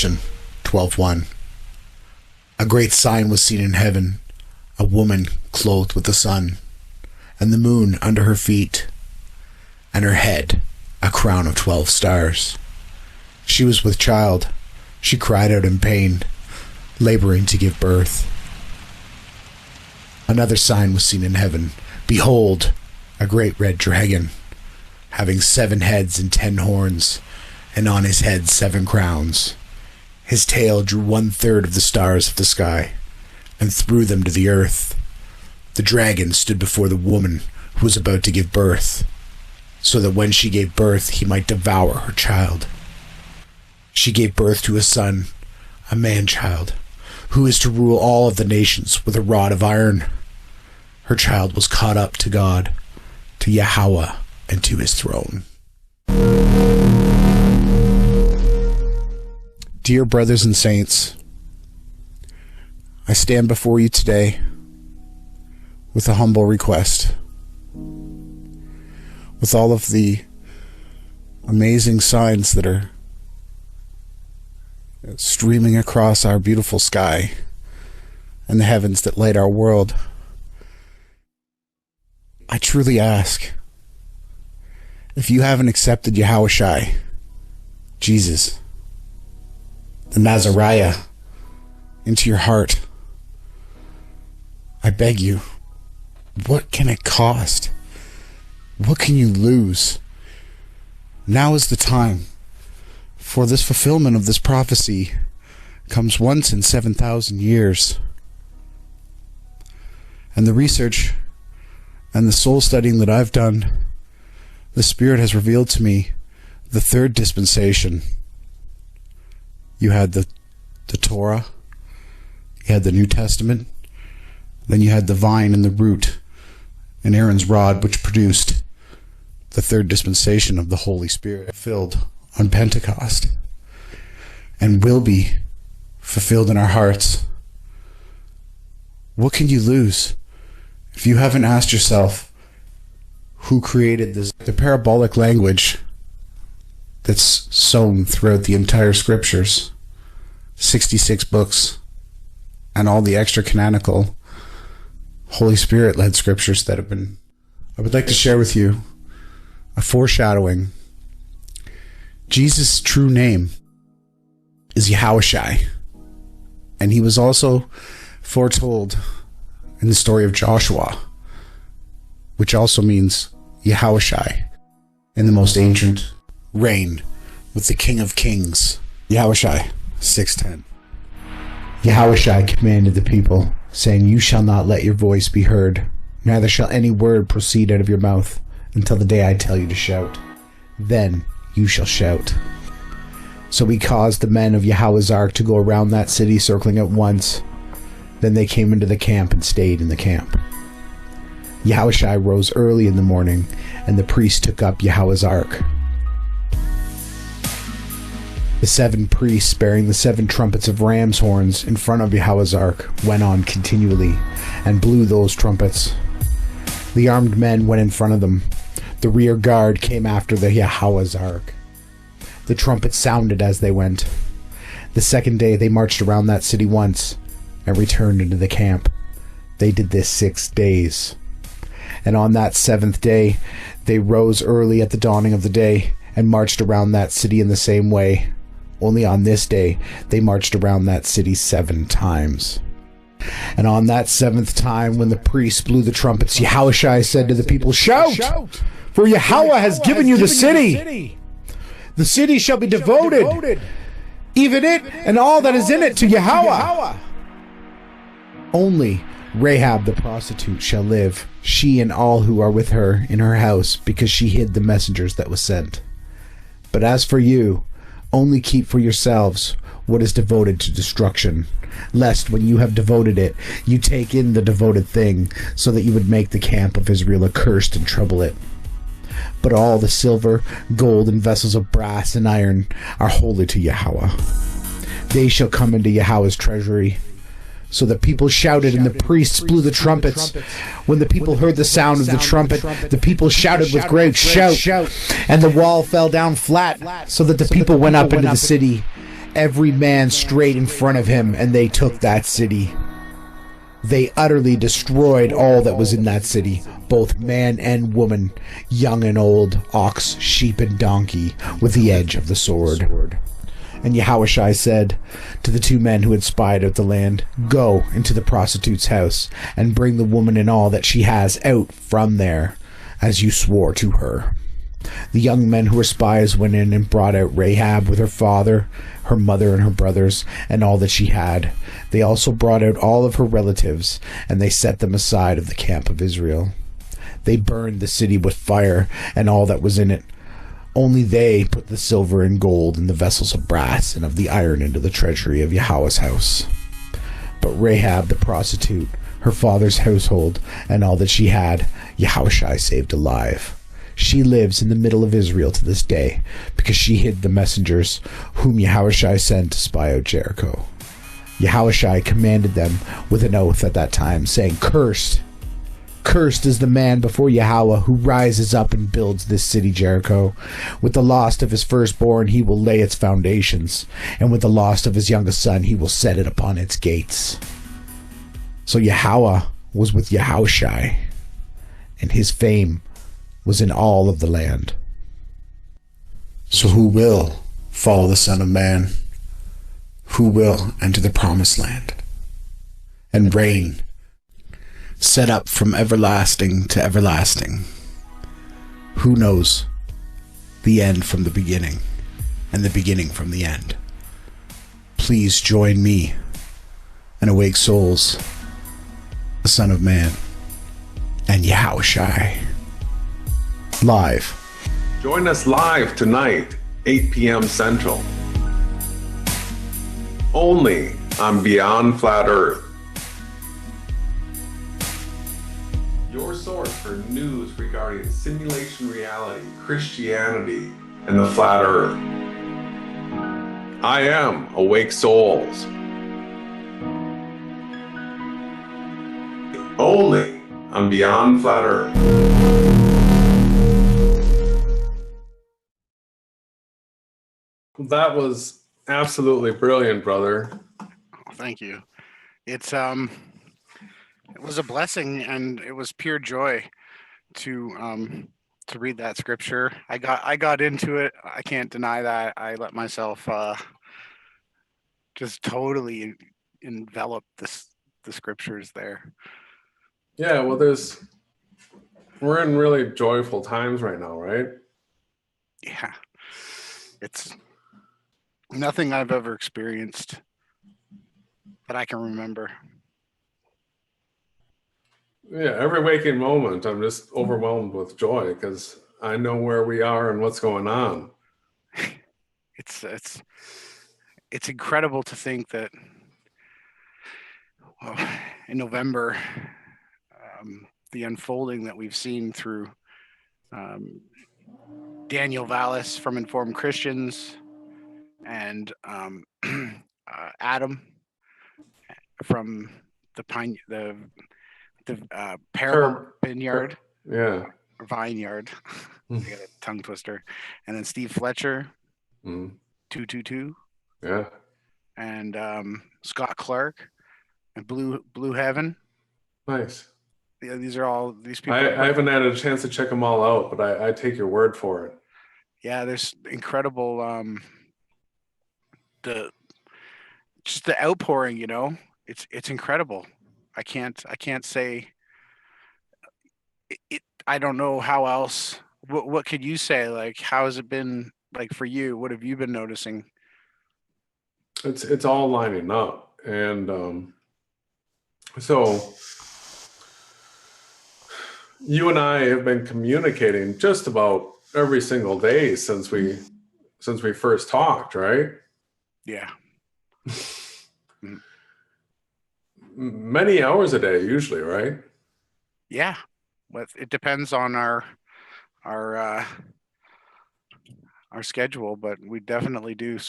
Revelation 12:1. A great sign was seen in heaven, a woman clothed with the sun, and the moon under her feet, and her head a crown of 12 stars. She was with child. She cried out in pain, laboring to give birth. Another sign was seen in heaven. Behold, a great red dragon, having 7 heads and 10 horns, and on his head 7 crowns. His tail drew 1/3 of the stars of the sky, and threw them to the earth. The dragon stood before the woman who was about to give birth, so that when she gave birth he might devour her child. She gave birth to a son, a man-child, who is to rule all of the nations with a rod of iron. Her child was caught up to God, to Yahweh, and to his throne. Dear brothers and saints, I stand before you today with a humble request. With all of the amazing signs that are streaming across our beautiful sky and the heavens that light our world, I truly ask, if you haven't accepted Yahawashi, Jesus, the Nazariah, into your heart, I beg you, what can it cost? What can you lose? Now is the time, for this fulfillment of this prophecy comes once in 7,000 years. And the research and the soul studying that I've done, the Spirit has revealed to me the third dispensation. You had the Torah, you had the New Testament, then you had the vine and the root and Aaron's rod, which produced the third dispensation of the Holy Spirit, filled on Pentecost, and will be fulfilled in our hearts. What can you lose if you haven't asked yourself who created this? The parabolic language that's sown throughout the entire scriptures, 66 books, and all the extra canonical Holy Spirit led scriptures that have been, I would like to share with you a foreshadowing. Jesus' true name is Yahawashi, and he was also foretold in the story of Joshua, which also means Yahawashi in the most ancient reign with the King of Kings. Yahawashi 6:10. Yahawashi commanded the people, saying, "You shall not let your voice be heard, neither shall any word proceed out of your mouth, until the day I tell you to shout. Then you shall shout." So he caused the men of Yahweh's ark to go around that city, circling it once. Then they came into the camp and stayed in the camp. Yahawashi rose early in the morning, and the priest took up Yahweh's ark. The 7 priests, bearing the 7 trumpets of ram's horns in front of Yahweh's ark, went on continually and blew those trumpets. The armed men went in front of them. The rear guard came after the Yahweh's ark. The trumpets sounded as they went. The second day they marched around that city once and returned into the camp. They did this 6 days. And on that 7th day they rose early at the dawning of the day and marched around that city in the same way. Only on this day they marched around that city 7 times. And on that 7th time, when the priests blew the trumpets, Yahawashi said to the people, "Shout! For Yahweh has given you the city. The city shall be devoted, even it and all that is in it, to Yahweh. Only Rahab the prostitute shall live, she and all who are with her in her house, because she hid the messengers that was sent. But as for you, only keep for yourselves what is devoted to destruction, lest when you have devoted it, you take in the devoted thing, so that you would make the camp of Israel accursed and trouble it. But all the silver, gold, and vessels of brass and iron are holy to Yahweh. They shall come into Yahweh's treasury." So the people shouted, and the priests blew the trumpets. When the people heard the sound of the trumpet, the people shouted with great shout, and the wall fell down flat, so that the people went up into the city, every man straight in front of him, and they took that city. They utterly destroyed all that was in that city, both man and woman, young and old, ox, sheep, and donkey, with the edge of the sword. And Yahawashi said to the 2 men who had spied out the land, "Go into the prostitute's house, and bring the woman and all that she has out from there, as you swore to her." The young men who were spies went in and brought out Rahab with her father, her mother, and her brothers, and all that she had. They also brought out all of her relatives, and they set them aside of the camp of Israel. They burned the city with fire and all that was in it. Only they put the silver and gold in the vessels of brass and of the iron into the treasury of Yahweh's house. But Rahab the prostitute, her father's household, and all that she had, Yahawashi saved alive. She lives in the middle of Israel to this day, because she hid the messengers whom Yahawashi sent to spy out Jericho. Yahawashi commanded them with an oath at that time, saying, Cursed is the man before Yahweh who rises up and builds this city Jericho. With the loss of his firstborn he will lay its foundations, and with the loss of his youngest son he will set it upon its gates. So Yahweh was with Yahawashi, and his fame was in all of the land. So who will follow the Son of Man? Who will enter the promised land and reign, set up from everlasting to everlasting? Who knows the end from the beginning and the beginning from the end? Please join me and awake souls, the Son of Man, and Yahawashi. Live. Join us live tonight, 8 p.m. Central. Only on Beyond Flat Earth. Your source for news regarding simulation reality, Christianity, and the Flat Earth. I am Awake Souls. Only on Beyond Flat Earth. That was absolutely brilliant, brother. Thank you. It was a blessing, and it was pure joy to read that scripture. I got into it. I can't deny that. I let myself just totally envelop the scriptures there. Yeah, well, we're in really joyful times right now, right? Yeah, it's nothing I've ever experienced that I can remember. Yeah, every waking moment, I'm just overwhelmed with joy because I know where we are and what's going on. It's incredible to think that, well, in November, the unfolding that we've seen through Daniel Vallis from Informed Christians and Adam from the Parable Vineyard. Yeah. Vineyard. I got a tongue twister. And then Steve Fletcher, 222. Yeah. And Scott Clark and Blue Heaven. Nice. Yeah, these are all these people. I haven't had a chance to check them all out, but I take your word for it. Yeah, there's incredible just the outpouring, you know. It's incredible. I can't say it. I don't know how else. What could you say? Like, how has it been like for you? What have you been noticing? It's all lining up, and so you and I have been communicating just about every single day since we first talked, right? Yeah. Many hours a day, usually, right? Yeah, but it depends on our schedule, but we definitely do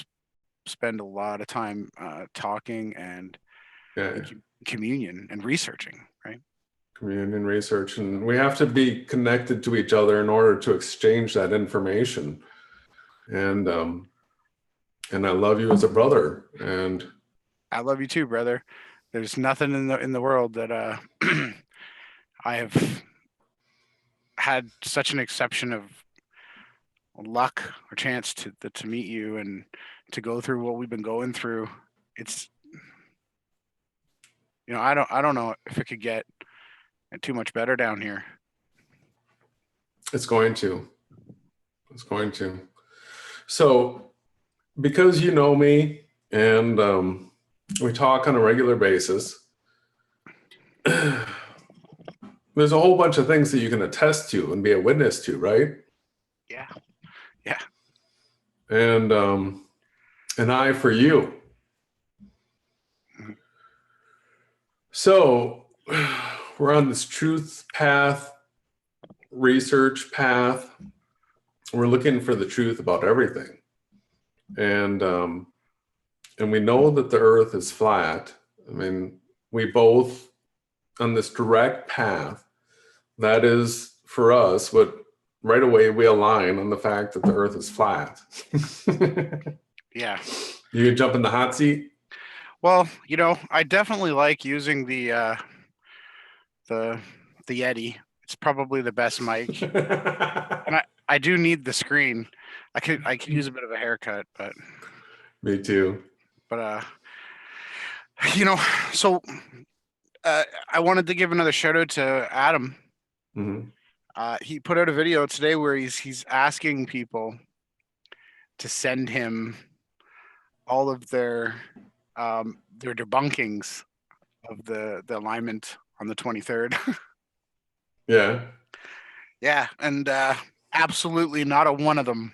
spend a lot of time talking and communion and researching, right? Communion research, and we have to be connected to each other in order to exchange that information. And and I love you as a brother. And I love you too, brother. There's nothing in the world that I have had such an exception of luck or chance to meet you and to go through what we've been going through. It's, I don't know if it could get too much better down here. it's going to. It's going to. So, because you know me and we talk on a regular basis, there's a whole bunch of things that you can attest to and be a witness to, right? Yeah. Yeah. And an eye for you. So we're on this truth path, research path. We're looking for the truth about everything. And we know that the earth is flat. I mean, we both on this direct path, that is for us what right away we align on the fact that the earth is flat. Yeah. You can jump in the hot seat? Well, I definitely like using the Yeti. It's probably the best mic. And I do need the screen. I could use a bit of a haircut, but Me too. But so I wanted to give another shout out to Adam. Mm-hmm. He put out a video today where he's asking people to send him all of their debunkings of the alignment on the 23rd. Yeah. Yeah, and absolutely not a one of them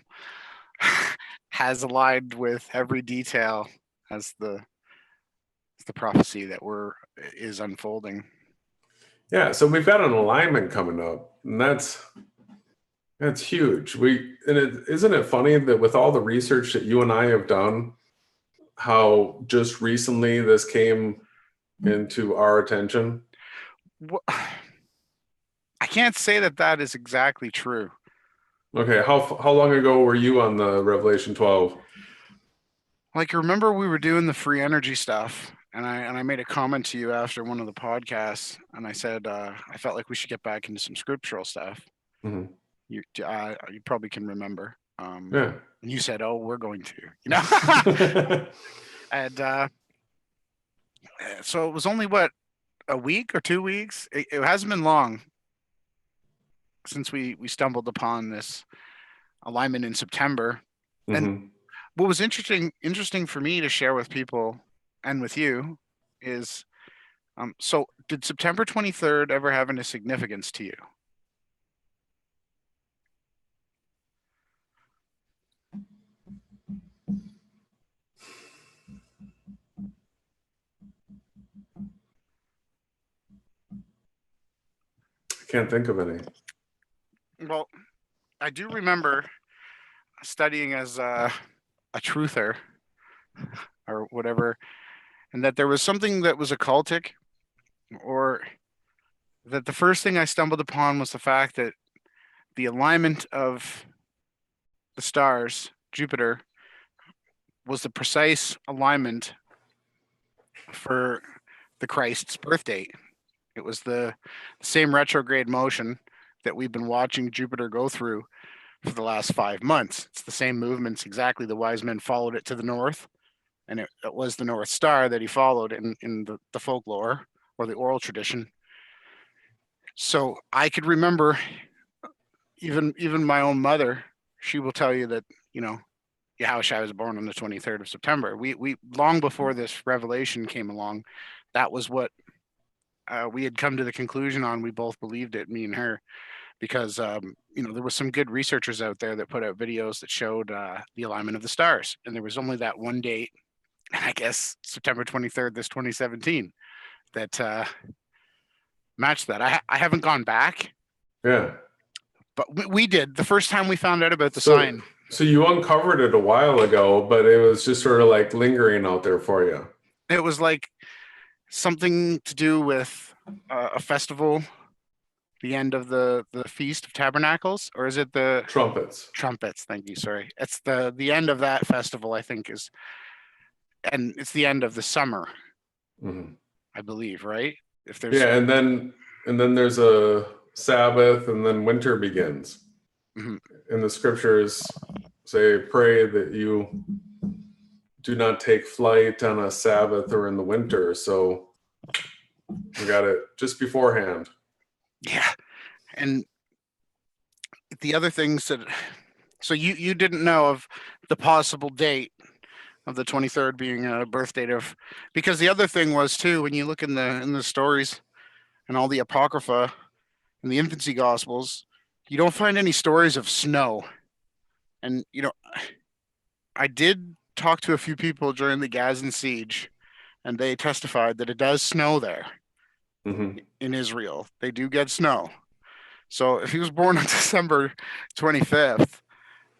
has aligned with every detail as the prophecy that is unfolding. Yeah, so we've got an alignment coming up, and that's huge. Isn't it funny that with all the research that you and I have done, how just recently this came into our attention? Well, I can't say that is exactly true. Okay, how long ago were you on the Revelation 12? Like, remember we were doing the free energy stuff, and I made a comment to you after one of the podcasts, and I said I felt like we should get back into some scriptural stuff. Mm-hmm. You probably can remember. Yeah. And you said, "Oh, we're going to," and so it was only a week or 2 weeks. It hasn't been long since we stumbled upon this alignment in September. Mm-hmm. And what was interesting for me to share with people and with you is, so did September 23rd ever have any significance to you? I can't think of any. Well, I do remember studying as a truther or whatever, and that there was something that was occultic, or that the first thing I stumbled upon was the fact that the alignment of the stars, Jupiter, was the precise alignment for the Christ's birth date. It was the same retrograde motion that we've been watching Jupiter go through for the last 5 months. It's the same movements exactly. The wise men followed it to the north, and it was the North Star that he followed in the folklore or the oral tradition. So I could remember, even my own mother, she will tell you that, Yahawashi was born on the 23rd of September. We long before this revelation came along, that was what we had come to the conclusion on. We both believed it, me and her, because there was some good researchers out there that put out videos that showed the alignment of the stars, and there was only that one date, and I guess September 23rd, this 2017, that matched that. I haven't gone back. Yeah. But we did the first time we found out about the sign. So you uncovered it a while ago, but it was just sort of like lingering out there for you. It was like something to do with a festival the end of the Feast of Tabernacles, or is it the Trumpets. trumpets? Thank you. Sorry, it's the end of that festival, I think, and it's the end of the summer, I believe, right? If there's Yeah, and then there's a Sabbath, and then winter begins. And the scriptures say, pray that you do not take flight on a Sabbath or in the winter. So we got it just beforehand. Yeah. And the other things that, so you didn't know of the possible date of the 23rd being a birth date of, because the other thing was too, when you look in the stories and all the Apocrypha and the infancy gospels, you don't find any stories of snow. And, I did talk to a few people during the Gazan siege, and they testified that it does snow there in Israel. They do get snow. So if he was born on December 25th,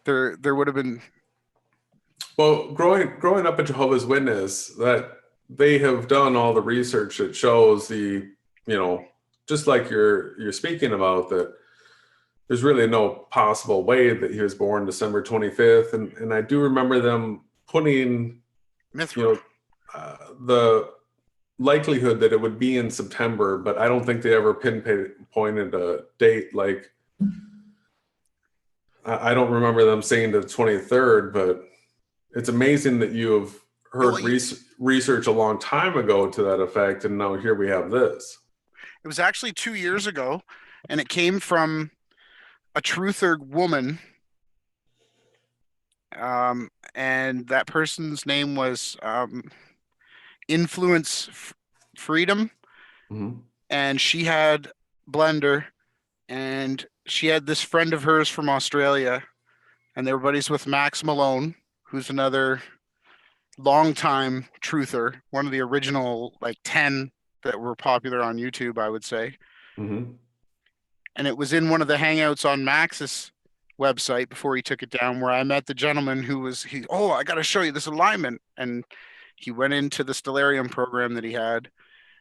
there would have been. Well, growing up a Jehovah's Witness, that they have done all the research that shows just like you're speaking about, that there's really no possible way that he was born December 25th. And I do remember them putting, the likelihood that it would be in September, but I don't think they ever pinpointed a date. Like, I don't remember them saying the 23rd, but it's amazing that you have heard research a long time ago to that effect, and now here we have this. It was actually 2 years ago, and it came from a truther woman, and that person's name was Influence Freedom, and she had Blender, and she had this friend of hers from Australia, and they were buddies with Max Malone, who's another longtime truther, one of the original 10 that were popular on YouTube, I would say. And it was in one of the hangouts on Max's website before he took it down, where I met the gentleman who was, I got to show you this alignment. And he went into the Stellarium program that he had,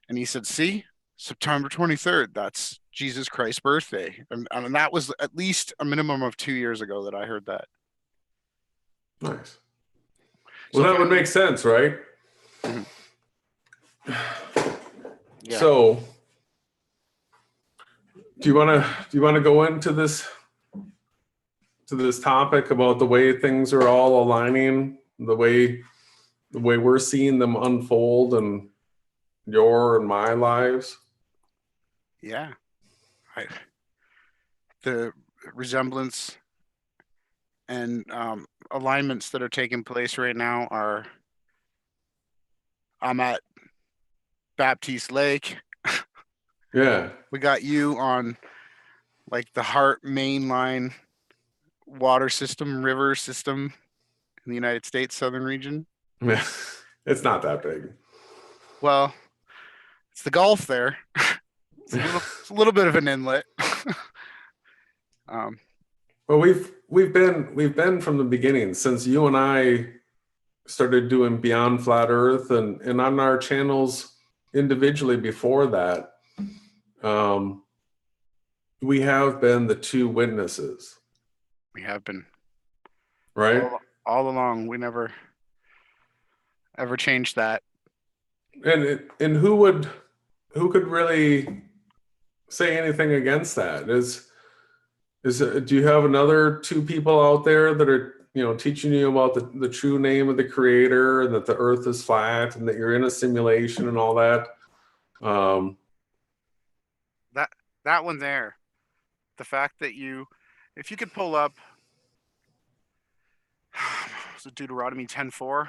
and he said, see, September 23rd, that's Jesus Christ's birthday. And that was at least a minimum of 2 years ago that I heard that. Nice. Well, that would make sense, right? Yeah. So, do you want to go into this topic about the way things are all aligning, the way we're seeing them unfold in your and my lives? Yeah. The resemblance and alignments that are taking place right now are, I'm at Baptiste Lake. Yeah. We got you on the Hart mainline water system, river system in the United States, southern region. Yeah. It's not that big. Well, it's the Gulf there. It's a little bit of an inlet. Well, we've been from the beginning, since you and I started doing Beyond Flat Earth, and on our channels individually before that, we have been the two witnesses. We have been, right? All along. We never ever changed that. And who could really say anything against that? Do you have another two people out there that are teaching you about the true name of the Creator, and that the Earth is flat, and that you're in a simulation and all that? That one there, the fact that if you could pull up, was it Deuteronomy 10:4?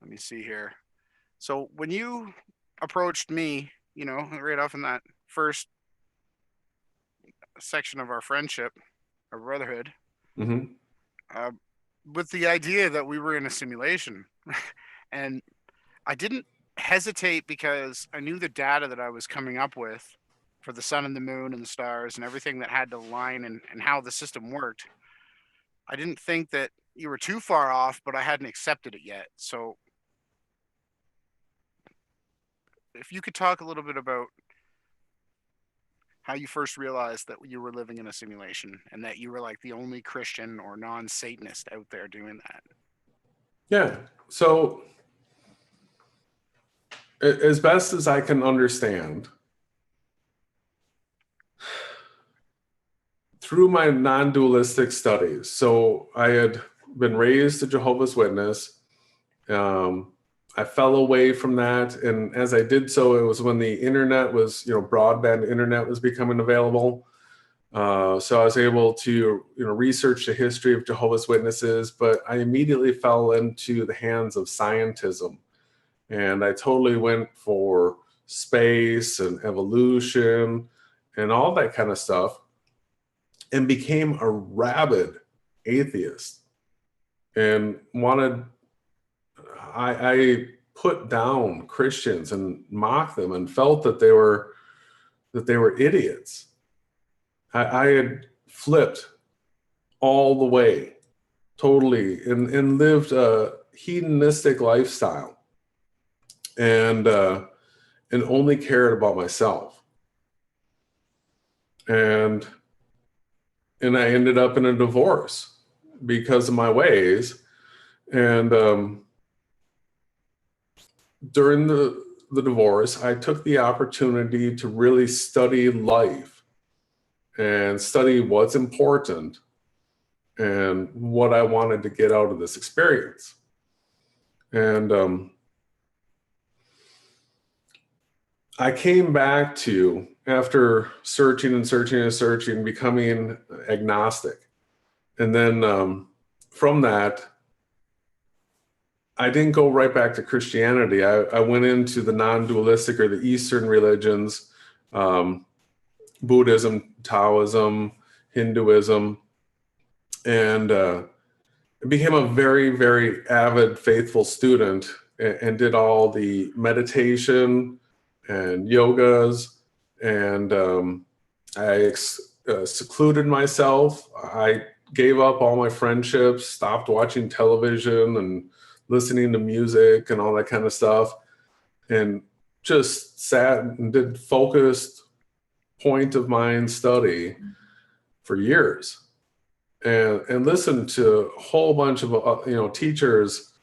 Let me see here. So when you approached me, right off in that first section of our friendship, our brotherhood, with the idea that we were in a simulation, and I didn't hesitate, because I knew the data that I was coming up with for the sun and the moon and the stars and everything that had to align, and how the system worked. I didn't think that you were too far off, but I hadn't accepted it yet. So if you could talk a little bit about how you first realized that you were living in a simulation and that you were like the only Christian or non-Satanist out there doing that. Yeah. So as best as I can understand, through my non-dualistic studies, so I had been raised a Jehovah's Witness. I fell away from that, and as I did so, it was when the internet was, broadband internet was becoming available. So I was able to, research the history of Jehovah's Witnesses, but I immediately fell into the hands of scientism, and I totally went for space and evolution and all that kind of stuff, and became a rabid atheist and I put down Christians and mocked them and felt that they were idiots. I had flipped all the way totally and lived a hedonistic lifestyle and only cared about myself. And I ended up in a divorce because of my ways. And during the divorce, I took the opportunity to really study life and study what's important and what I wanted to get out of this experience. And I came back to, after searching and searching and searching, becoming agnostic. And then from that, I didn't go right back to Christianity. I went into the non-dualistic or the Eastern religions, Buddhism, Taoism, Hinduism, and became a very, very avid, faithful student and did all the meditation and yogas, and I secluded myself. I gave up all my friendships, stopped watching television and listening to music and all that kind of stuff, and just sat and did focused point of mind study for years, and listened to a whole bunch of teachers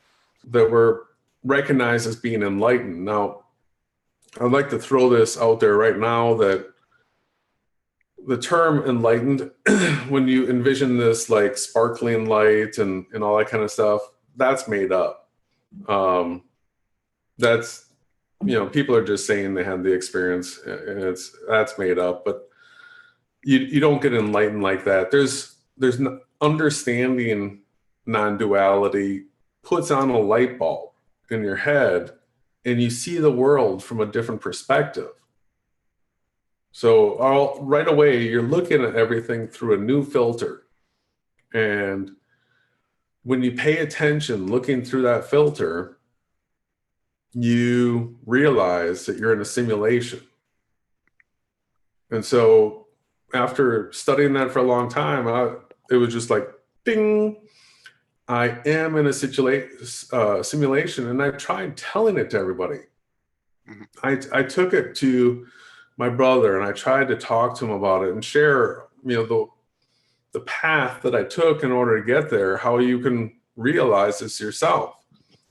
that were recognized as being enlightened. Now, I'd like to throw this out there right now that the term enlightened, when you envision this like sparkling light and all that kind of stuff, that's made up. That's, people are just saying they had the experience, and that's made up, but you don't get enlightened like that. There's understanding non-duality puts on a light bulb in your head, and you see the world from a different perspective. So right away, you're looking at everything through a new filter. And when you pay attention, looking through that filter, you realize that you're in a simulation. And so after studying that for a long time, it was just like, ding, I am in a simulation. And I tried telling it to everybody. I took it to my brother, and I tried to talk to him about it and share, the path that I took in order to get there, how you can realize this yourself.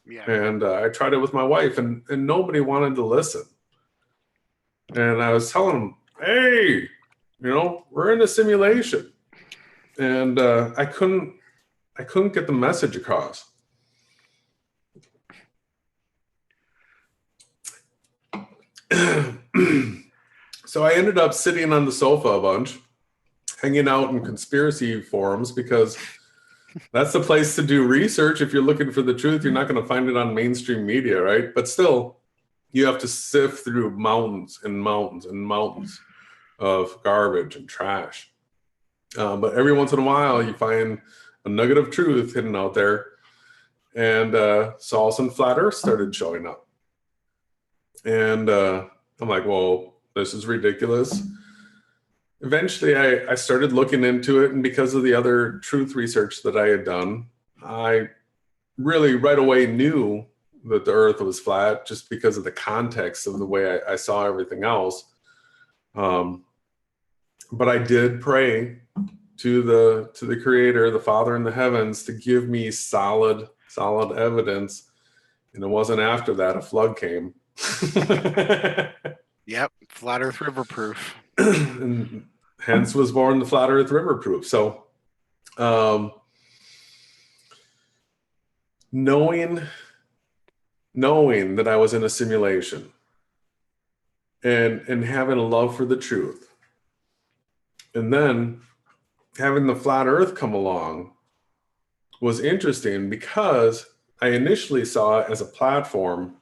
Yeah. And I tried it with my wife, and nobody wanted to listen. And I was telling them, hey, we're in a simulation. And I couldn't get the message across. So I ended up sitting on the sofa a bunch, hanging out in conspiracy forums, because that's the place to do research. If you're looking for the truth, you're not going to find it on mainstream media, right? But still, you have to sift through mountains and mountains and mountains of garbage and trash. But every once in a while, you find a nugget of truth hidden out there. And so all of a sudden, Flat Earth started showing up. And I'm like, well, this is ridiculous. Eventually, I started looking into it, and because of the other truth research that I had done, I really right away knew that the Earth was flat, just because of the context of the way I saw everything else. But I did pray to the Creator, the Father in the heavens, to give me solid evidence. And it wasn't after that a flood came. Yep, Flat Earth River proof. And hence was born the Flat Earth River proof. So knowing that I was in a simulation and having a love for the truth, and then having the flat earth come along was interesting, because I initially saw it as a platform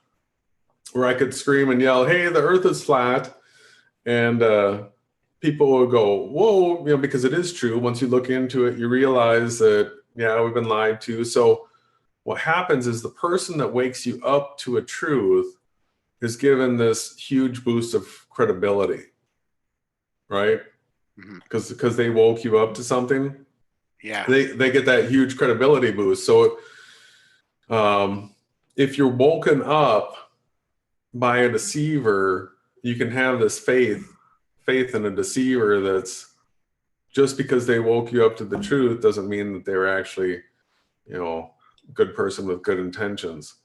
where I could scream and yell, "Hey, the earth is flat." And people would go, "Whoa," because it is true. Once you look into it, you realize that, yeah, we've been lied to. So what happens is the person that wakes you up to a truth is given this huge boost of credibility, right? Because they woke you up to something. Yeah. They get that huge credibility boost. So if you're woken up by a deceiver, you can have this faith in a deceiver that's, just because they woke you up to the truth doesn't mean that they're actually, a good person with good intentions.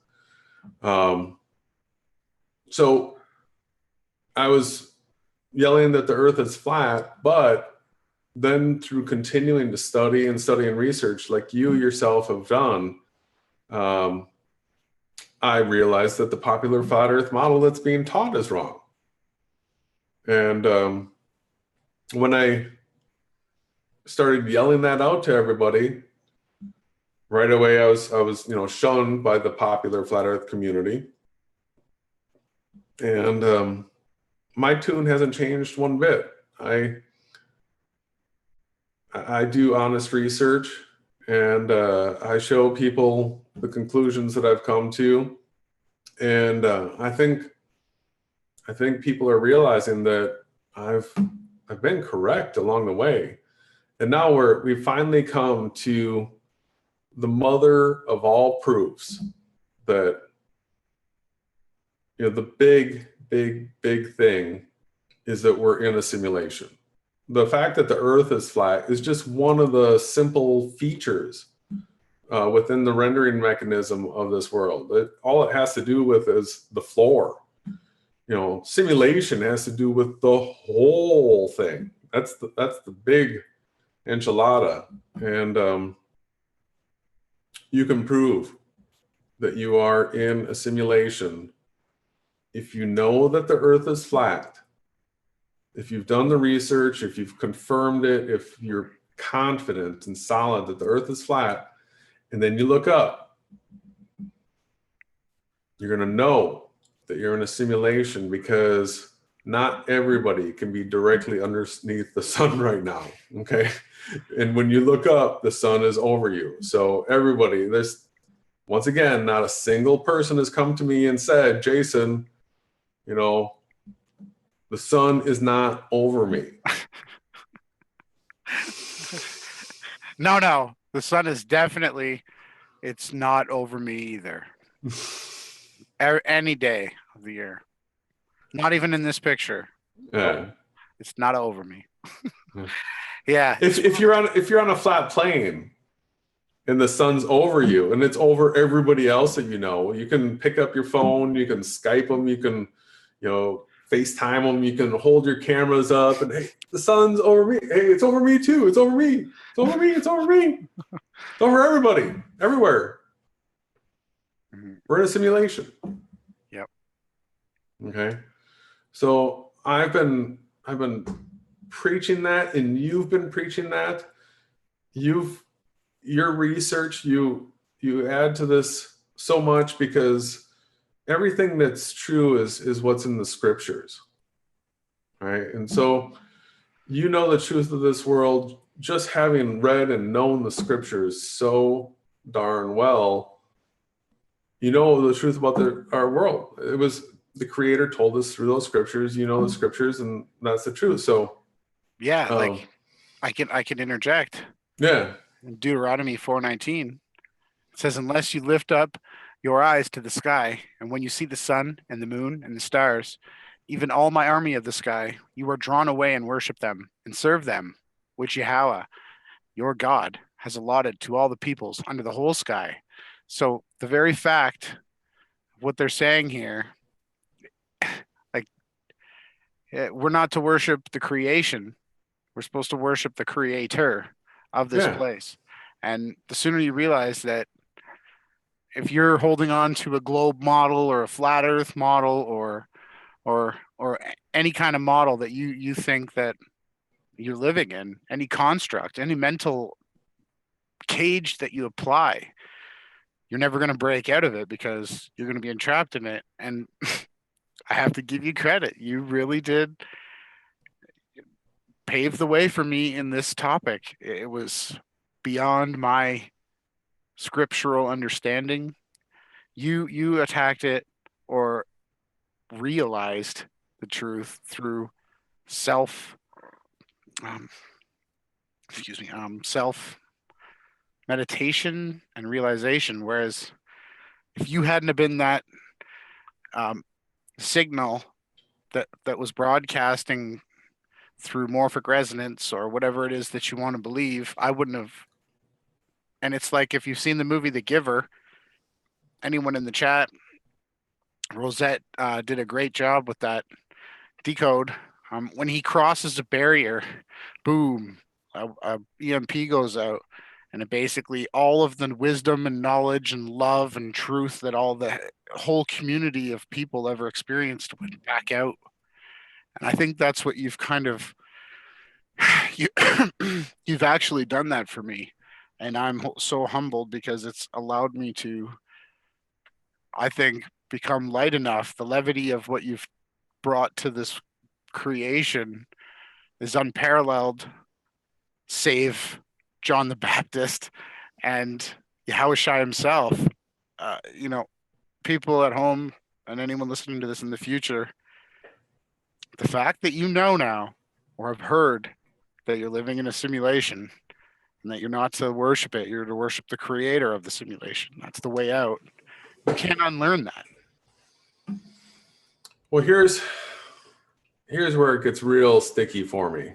So I was yelling that the earth is flat, but then through continuing to study and research, like you yourself have done, I realized that the popular flat earth model that's being taught is wrong. And when I started yelling that out to everybody, right away I was shunned by the popular flat earth community. And my tune hasn't changed one bit. I do honest research, and I show people the conclusions that I've come to, and I think people are realizing that I've been correct along the way, and now we've finally come to the mother of all proofs that the big thing is that we're in a simulation. The fact that the earth is flat is just one of the simple features within the rendering mechanism of this world. All it has to do with is the floor. Simulation has to do with the whole thing. That's the big enchilada. And you can prove that you are in a simulation if you know that the earth is flat. If you've done the research, if you've confirmed it, if you're confident and solid that the earth is flat, and then you look up, you're going to know that you're in a simulation, because not everybody can be directly underneath the sun right now, okay? And when you look up, the sun is over you. So everybody, there's, once again, not a single person has come to me and said, "Jason, the sun is not over me." No. The sun is definitely, it's not over me either. Any day of the year. Not even in this picture. Yeah. It's not over me. Yeah. If you're on a flat plane and the sun's over you and it's over everybody else that you can pick up your phone, you can Skype them, you can, FaceTime them, you can hold your cameras up and, "Hey, the sun's over me. Hey, it's over me too. It's over me. It's over me. It's over me. It's over everybody, everywhere." We're in a simulation. Yep. Okay. So I've been preaching that, and you've been preaching that. Your research, you add to this so much, because everything that's true is what's in the scriptures, right? And so the truth of this world, just having read and known the scriptures so darn well. The truth about our world. It was the Creator told us through those scriptures. The scriptures, and that's the truth. So yeah, like I can interject. Yeah. Deuteronomy 4:19 says, "Unless you lift up your eyes to the sky, and when you see the sun and the moon and the stars, even all my army of the sky, you are drawn away and worship them and serve them, which Yahweh, your God, has allotted to all the peoples under the whole sky. So the very fact of what they're saying here, like, we're not to worship the creation. We're supposed to worship the creator of this Yeah. place. And the sooner you realize that if you're holding on to a globe model or a flat earth model or any kind of model that you think that you're living in, any construct, any mental cage that you apply, you're never going to break out of it because you're going to be entrapped in it. And I have to give you credit. You really did pave the way for me in this topic. It was beyond my scriptural understanding. You attacked it or realized the truth through self self meditation and realization, whereas if you hadn't have been that signal that was broadcasting through morphic resonance or whatever it is that you want to believe, I wouldn't have. And it's like, if you've seen the movie The Giver, anyone in the chat, Rosette did a great job with that decode. When he crosses a barrier, boom, a EMP goes out, and it basically all of the wisdom and knowledge and love and truth that all the whole community of people ever experienced went back out. And I think that's what you've kind of you've actually done that for me, and I'm so humbled because it's allowed me to, I think, become light enough. The levity of what you've brought to this creation is unparalleled, save John the Baptist and Yahushua himself. People at home and anyone listening to this in the future, the fact that you know now or have heard that you're living in a simulation and that you're not to worship it, you're to worship the creator of the simulation. That's the way out. You can't unlearn that. Well, here's where it gets real sticky for me.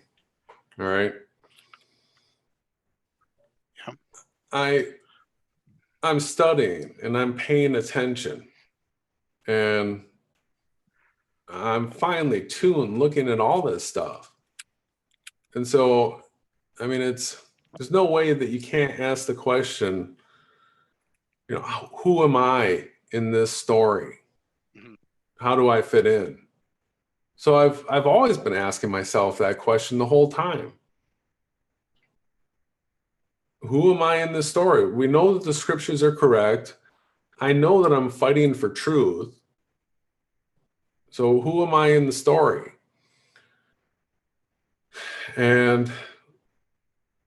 All right. Yeah. I'm studying and I'm paying attention, and I'm finely tuned looking at all this stuff. And so, I mean, there's no way that you can't ask the question, who am I in this story? How do I fit in? So I've always been asking myself that question the whole time. Who am I in this story? We know that the scriptures are correct. I know that I'm fighting for truth. So who am I in the story? And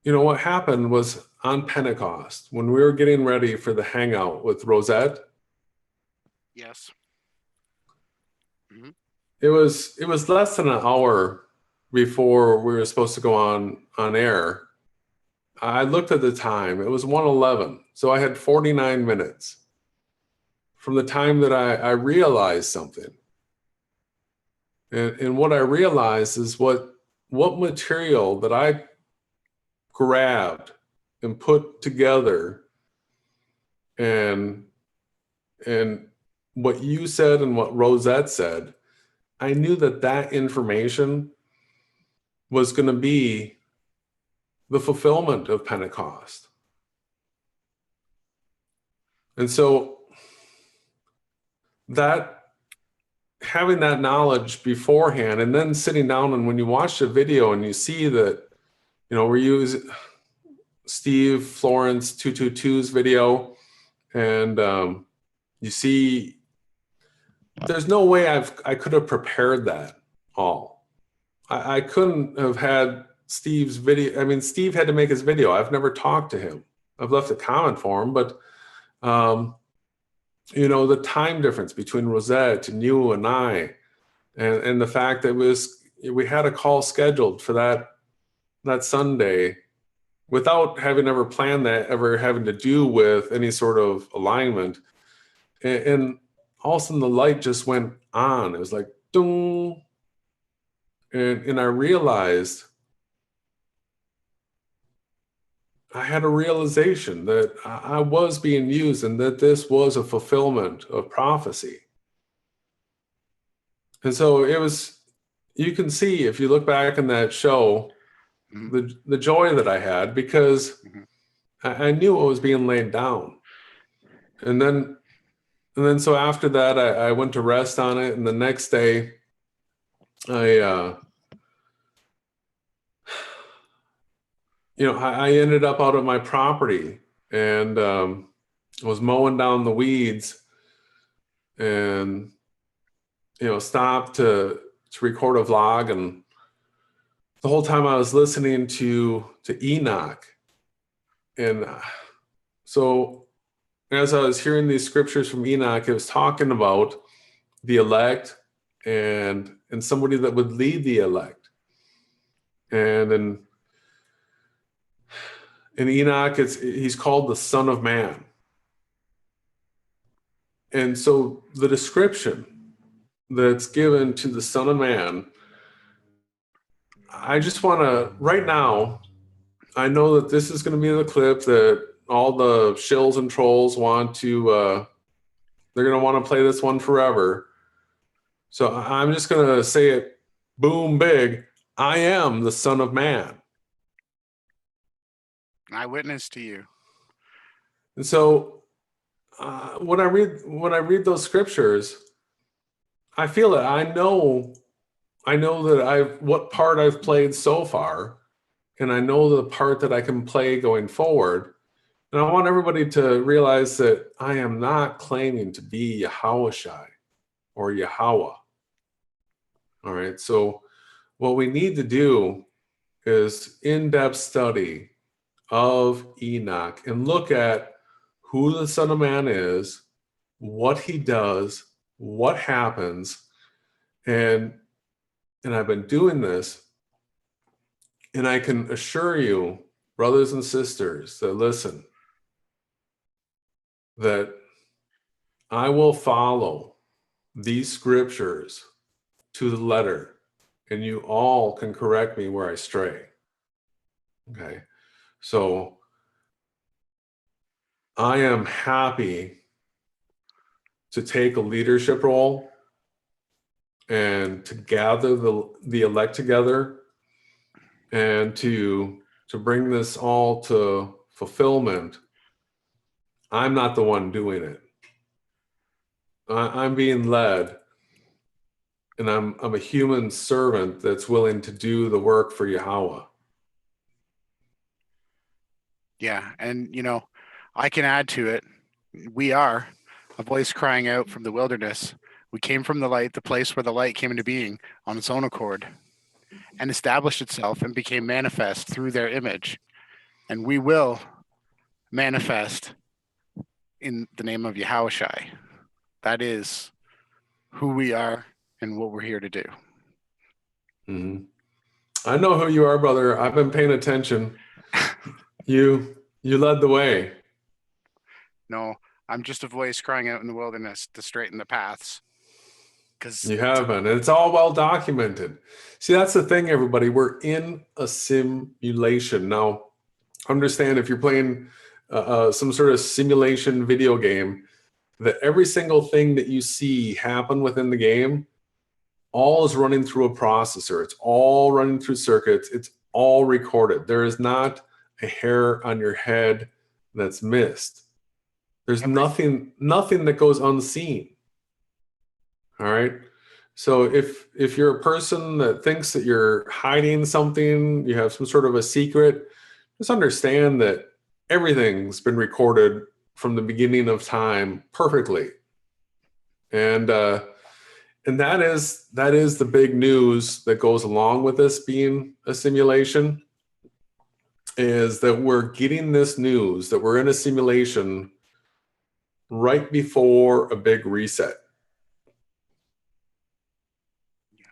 what happened was on Pentecost, when we were getting ready for the hangout with Rosette. Yes. Mm-hmm. It was less than an hour before we were supposed to go on air. I looked at the time. It was 1:11. So I had 49 minutes from the time that I realized something. And what I realized is what material that I grabbed and put together, and what you said and what Rosette said, I knew that information was going to be the fulfillment of Pentecost. And so that, having that knowledge beforehand, and then sitting down, and when you watch the video and you see that, we're using Steve Florence 222's video, and you see, there's no way I could have prepared that all. I couldn't have had Steve's video. I mean, Steve had to make his video. I've never talked to him. I've left a comment for him, but the time difference between Rosette and you and I, and the fact that we had a call scheduled for that Sunday without having ever planned that, ever having to do with any sort of alignment. And all of a sudden the light just went on. It was like, Ding. And I realized, I had a realization that I was being used and that this was a fulfillment of prophecy. And so it was, you can see if you look back in that show, the joy that I had, because I knew what was being laid down. And then so after that, I went to rest on it. And the next day, I ended up out of my property and was mowing down the weeds and, stopped to record a vlog. And the whole time I was listening to Enoch. And so as I was hearing these scriptures from Enoch, it was talking about the elect and somebody that would lead the elect. And in Enoch, he's called the Son of Man. And so the description that's given to the Son of Man, I just want to, right now, I know that this is going to be the clip that all the shills and trolls want to, they're going to want to play this one forever. So I'm just going to say it boom big. I am the Son of Man. I witness to you. And so when I read those scriptures, I feel it. I know that what part I've played so far, and I know the part that I can play going forward. And I want everybody to realize that I am not claiming to be Yahawashi or Yahweh. All right. So what we need to do is in-depth study of Enoch and look at who the Son of Man is, what he does, what happens. And I've been doing this, and I can assure you, brothers and sisters that listen, that I will follow these scriptures to the letter, and you all can correct me where I stray. Okay. So I am happy to take a leadership role and to gather the elect together and to bring this all to fulfillment. I'm not the one doing it. I'm being led, and I'm a human servant that's willing to do the work for Yahweh. Yeah, and I can add to it. We are a voice crying out from the wilderness. We came from the light, the place where the light came into being on its own accord and established itself and became manifest through their image. And we will manifest in the name of Yahawashi. That is who we are and what we're here to do. Mm-hmm. I know who you are, brother. I've been paying attention. You led the way. No, I'm just a voice crying out in the wilderness to straighten the paths. You haven't. It's all well documented. See, that's the thing, everybody. We're in a simulation. Now, understand if you're playing some sort of simulation video game, that every single thing that you see happen within the game, all is running through a processor. It's all running through circuits. It's all recorded. There is not a hair on your head that's missed. There's nothing that goes unseen. All right. So if you're a person that thinks that you're hiding something, you have some sort of a secret, just understand that everything's been recorded from the beginning of time perfectly. And that is the big news that goes along with this being a simulation, is that we're getting this news that we're in a simulation right before a big reset.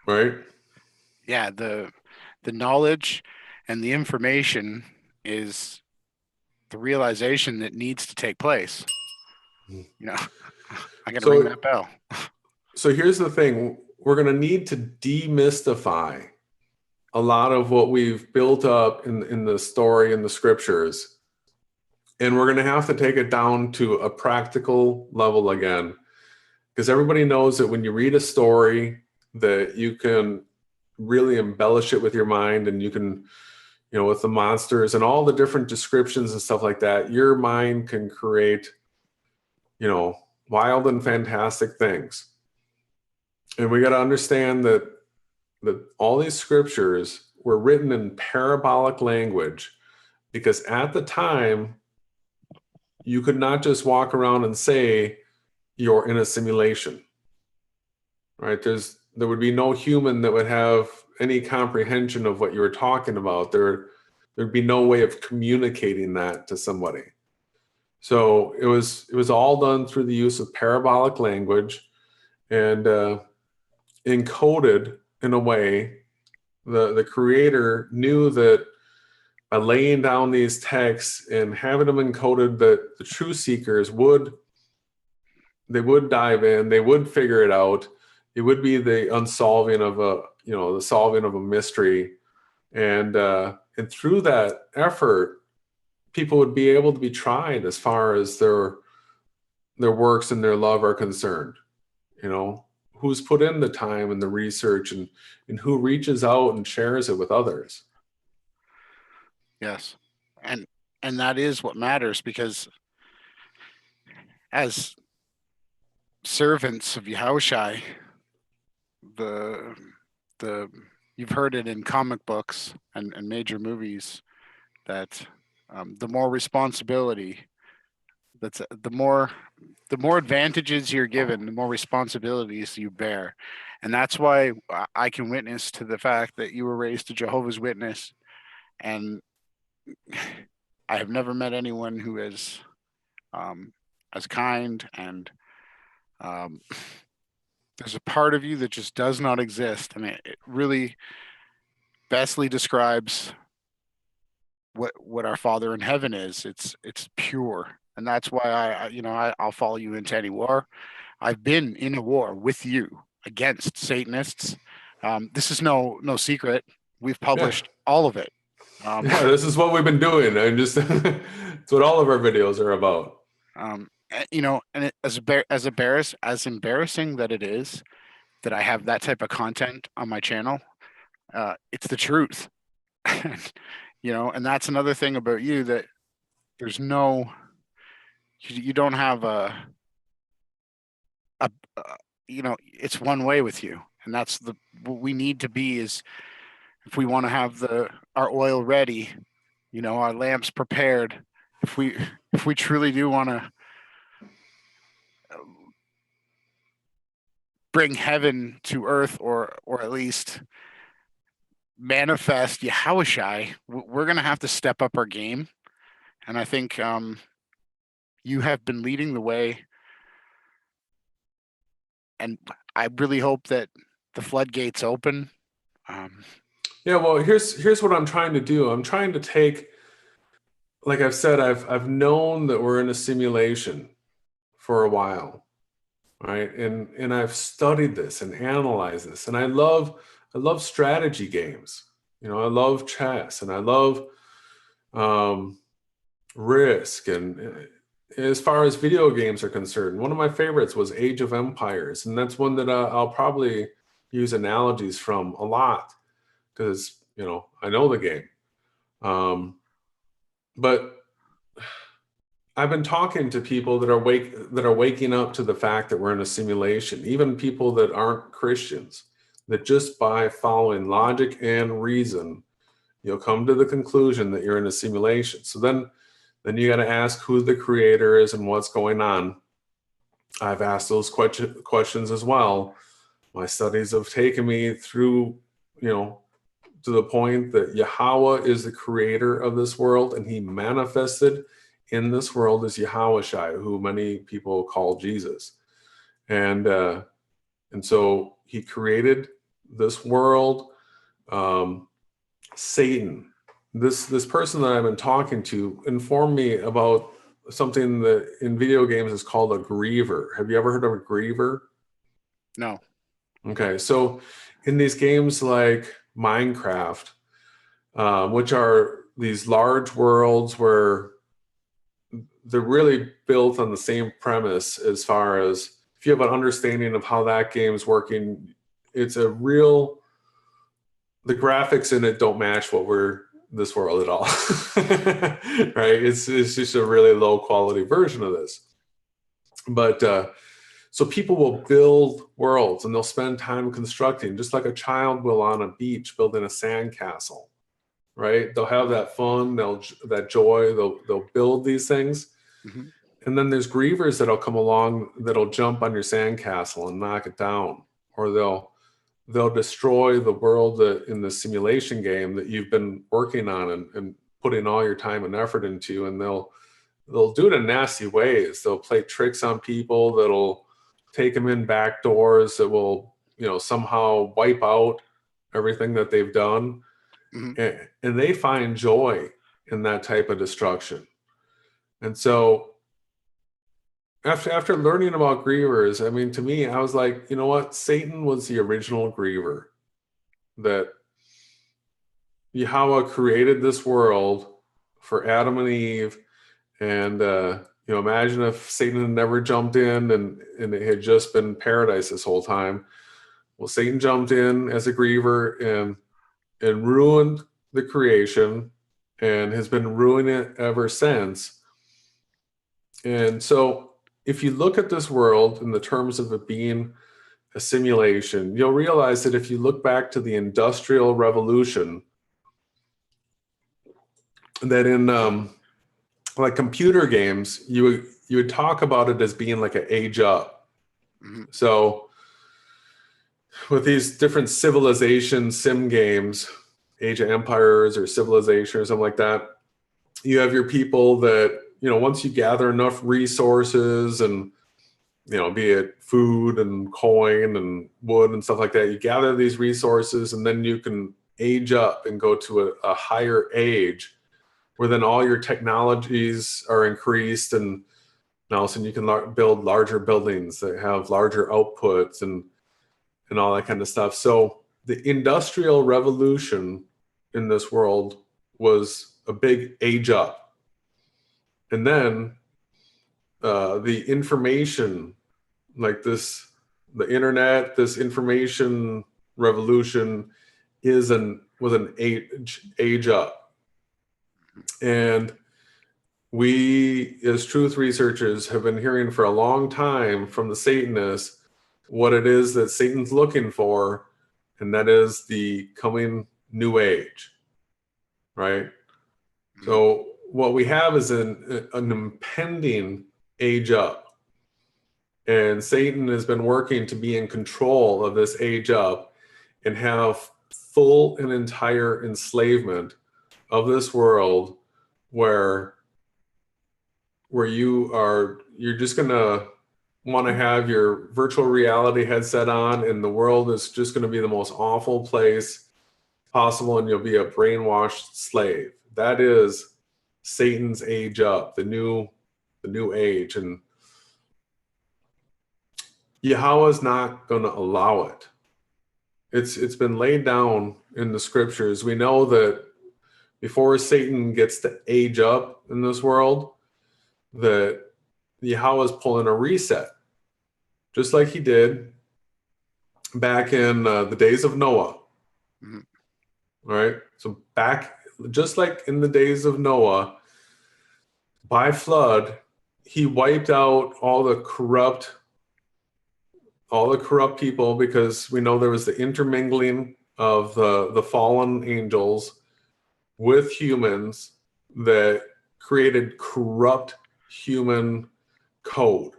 Right? Yeah, the knowledge and the information is the realization that needs to take place. I got to ring that bell. So here's the thing. we're going to need to demystify a lot of what we've built up in the story and the scriptures. And we're going to have to take it down to a practical level again, because everybody knows that when you read a story that you can really embellish it with your mind, and you can, you know, with the monsters and all the different descriptions and stuff like that, your mind can create, you know, wild and fantastic things. And we got to understand that all these scriptures were written in parabolic language, because at the time you could not just walk around and say you're in a simulation, right? There would be no human that would have any comprehension of what you were talking about. There'd be no way of communicating that to somebody. So it was all done through the use of parabolic language, and encoded in a way. The creator knew that by laying down these texts and having them encoded, that the truth seekers would dive in, they would figure it out. It would be the unsolving of the solving of a mystery, and through that effort, people would be able to be tried as far as their works and their love are concerned. You know, who's put in the time and the research, and who reaches out and shares it with others. Yes. And that is what matters, because as servants of Yahushai, the you've heard it in comic books and major movies that the more responsibility, the more advantages you're given, the more responsibilities you bear. And that's why I can witness to the fact that you were raised a Jehovah's Witness, and I have never met anyone who is as kind, and there's a part of you that just does not exist. I mean, it really bestly describes what our Father in heaven is. It's pure, and that's why I'll follow you into any war. I've been in a war with you against Satanists. This is no secret. We've published all of it. This is what we've been doing. And just it's what all of our videos are about. And as embarrassing that it is that I have that type of content on my channel, it's the truth. And that's another thing about you, that there's you don't have it's one way with you. And that's what we need to be, is if we want to have our oil ready, our lamps prepared, if we truly do want to bring heaven to earth, or at least manifest Yahushai, we're going to have to step up our game. And I think you have been leading the way, and I really hope that the floodgates open. Well, here's what I'm trying to do. I'm trying to take, like I've said, I've known that we're in a simulation for a while, right? And I've studied this and analyzed this, and I love strategy games. I love chess, and I love Risk. And as far as video games are concerned, one of my favorites was Age of Empires, and that's one that I'll probably use analogies from a lot, because I know the game. But I've been talking to people that are waking up to the fact that we're in a simulation, even people that aren't Christians, that just by following logic and reason, you'll come to the conclusion that you're in a simulation. So then you got to ask who the creator is and what's going on. I've asked those questions as well. My studies have taken me through, to the point that Yahweh is the creator of this world, and he manifested in this world as Yahushai, who many people call Jesus. And so he created this world. Satan, this person that I've been talking to, informed me about something that in video games is called a griever. Have you ever heard of a griever? No. Okay, so in these games like Minecraft, which are these large worlds where they're really built on the same premise as far as if you have an understanding of how that game's working, it's a real, the graphics in it don't match what we're this world at all. Right? It's just a really low quality version of this. But so people will build worlds and they'll spend time constructing, just like a child will on a beach building a sandcastle. Right? They'll have that fun, that joy, they'll build these things. Mm-hmm. And then there's grievers that'll come along that'll jump on your sandcastle and knock it down, or they'll destroy the world in the simulation game that you've been working on and putting all your time and effort into, and they'll do it in nasty ways. They'll play tricks on people that'll take them in back doors that will, somehow wipe out everything that they've done. Mm-hmm. And they find joy in that type of destruction. And so after learning about grievers, I mean, to me, I was like, you know what? Satan was the original griever. That Yahweh created this world for Adam and Eve. And, imagine if Satan had never jumped in and it had just been paradise this whole time. Well, Satan jumped in as a griever and ruined the creation and has been ruining it ever since. And so if you look at this world in the terms of it being a simulation, you'll realize that if you look back to the Industrial Revolution, that in like computer games, you would talk about it as being like an age up. Mm-hmm. So with these different civilization sim games, Age of Empires or Civilization or something like that, you have your people that, once you gather enough resources and, be it food and coin and wood and stuff like that, you gather these resources and then you can age up and go to a higher age where then all your technologies are increased and all of a sudden you can build larger buildings that have larger outputs and all that kind of stuff. So the Industrial Revolution in this world was a big age up. And then the information, like the internet, this information revolution was an age up. And we, as truth researchers, have been hearing for a long time from the Satanists what it is that Satan's looking for, and that is the coming new age, right? Mm-hmm. So what we have is an impending age up, and Satan has been working to be in control of this age up and have full and entire enslavement of this world where you're just gonna want to have your virtual reality headset on and the world is just going to be the most awful place possible and you'll be a brainwashed slave. That is Satan's age up, the new age, and Yahweh's not going to allow it. It's been laid down in the scriptures. We know that before Satan gets to age up in this world, that Yahweh's pulling a reset, just like he did back in the days of Noah. Mm-hmm. All right. So just like in the days of Noah, by flood, he wiped out all the corrupt people, because we know there was the intermingling of the fallen angels with humans that created corrupt human code.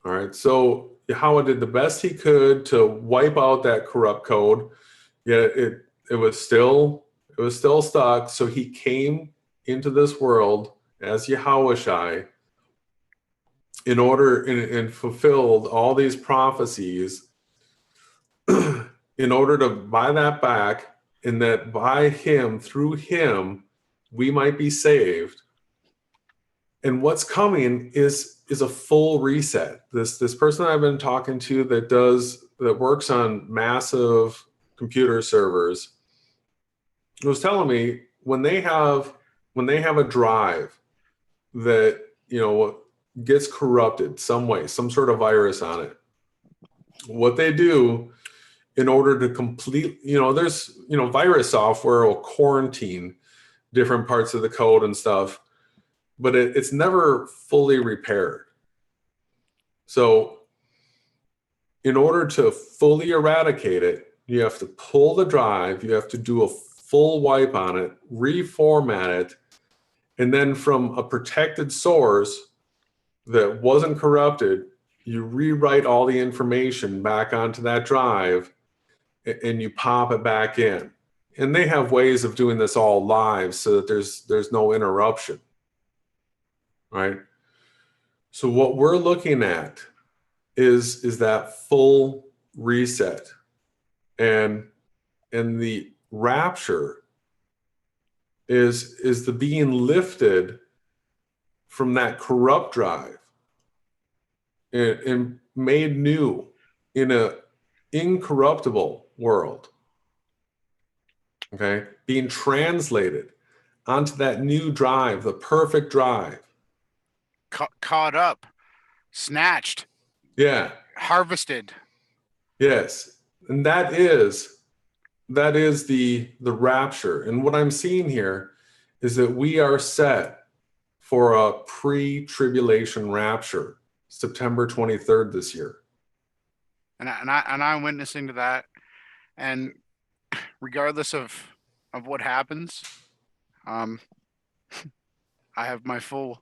All right, so Yahweh did the best he could to wipe out that corrupt code, yet it was still stuck. So he came into this world as Yahawashai in order and fulfilled all these prophecies in order to buy that back, and that by him, through him, we might be saved. And what's coming is a full reset. This person I've been talking to that does that works on massive computer servers was telling me when they have a drive that, you know, gets corrupted some way, some sort of virus on it, what they do in order to complete, you know, there's, you know, virus software will quarantine different parts of the code and stuff, but it's never fully repaired. So in order to fully eradicate it, you have to pull the drive, you have to do a full wipe on it, reformat it, and then from a protected source that wasn't corrupted, you rewrite all the information back onto that drive and you pop it back in. And they have ways of doing this all live so that there's no interruption, right? So what we're looking at is that full reset, and the rapture is the being lifted from that corrupt drive and made new in a incorruptible world. Okay, being translated onto that new drive, the perfect drive. Caught up, snatched, Yeah. harvested. Yes. And that is the rapture. And what I'm seeing here is that we are set for a pre-tribulation rapture, September 23rd this year. And I'm witnessing to that. And regardless of what happens, I have my full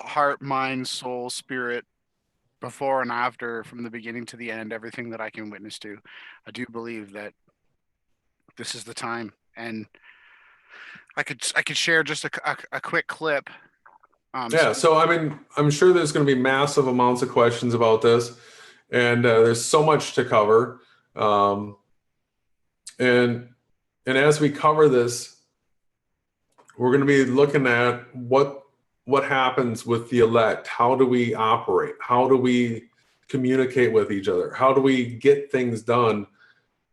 heart, mind, soul, spirit, before and after, from the beginning to the end, everything that I can witness to. I do believe that this is the time. And I could share just a quick clip. Yeah, so I mean, I'm sure there's going to be massive amounts of questions about this, and there's so much to cover. And as we cover this, we're going to be looking at what happens with the elect. How do we operate? How do we communicate with each other? How do we get things done?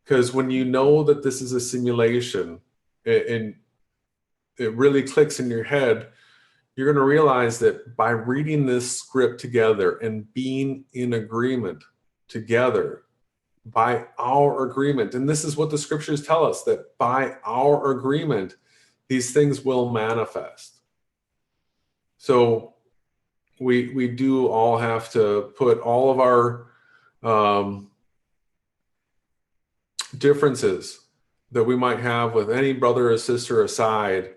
Because when you know that this is a simulation, and it really clicks in your head, you're going to realize that by reading this script together and being in agreement together, by our agreement, and this is what the scriptures tell us, that by our agreement, these things will manifest. So we do all have to put all of our differences that we might have with any brother or sister aside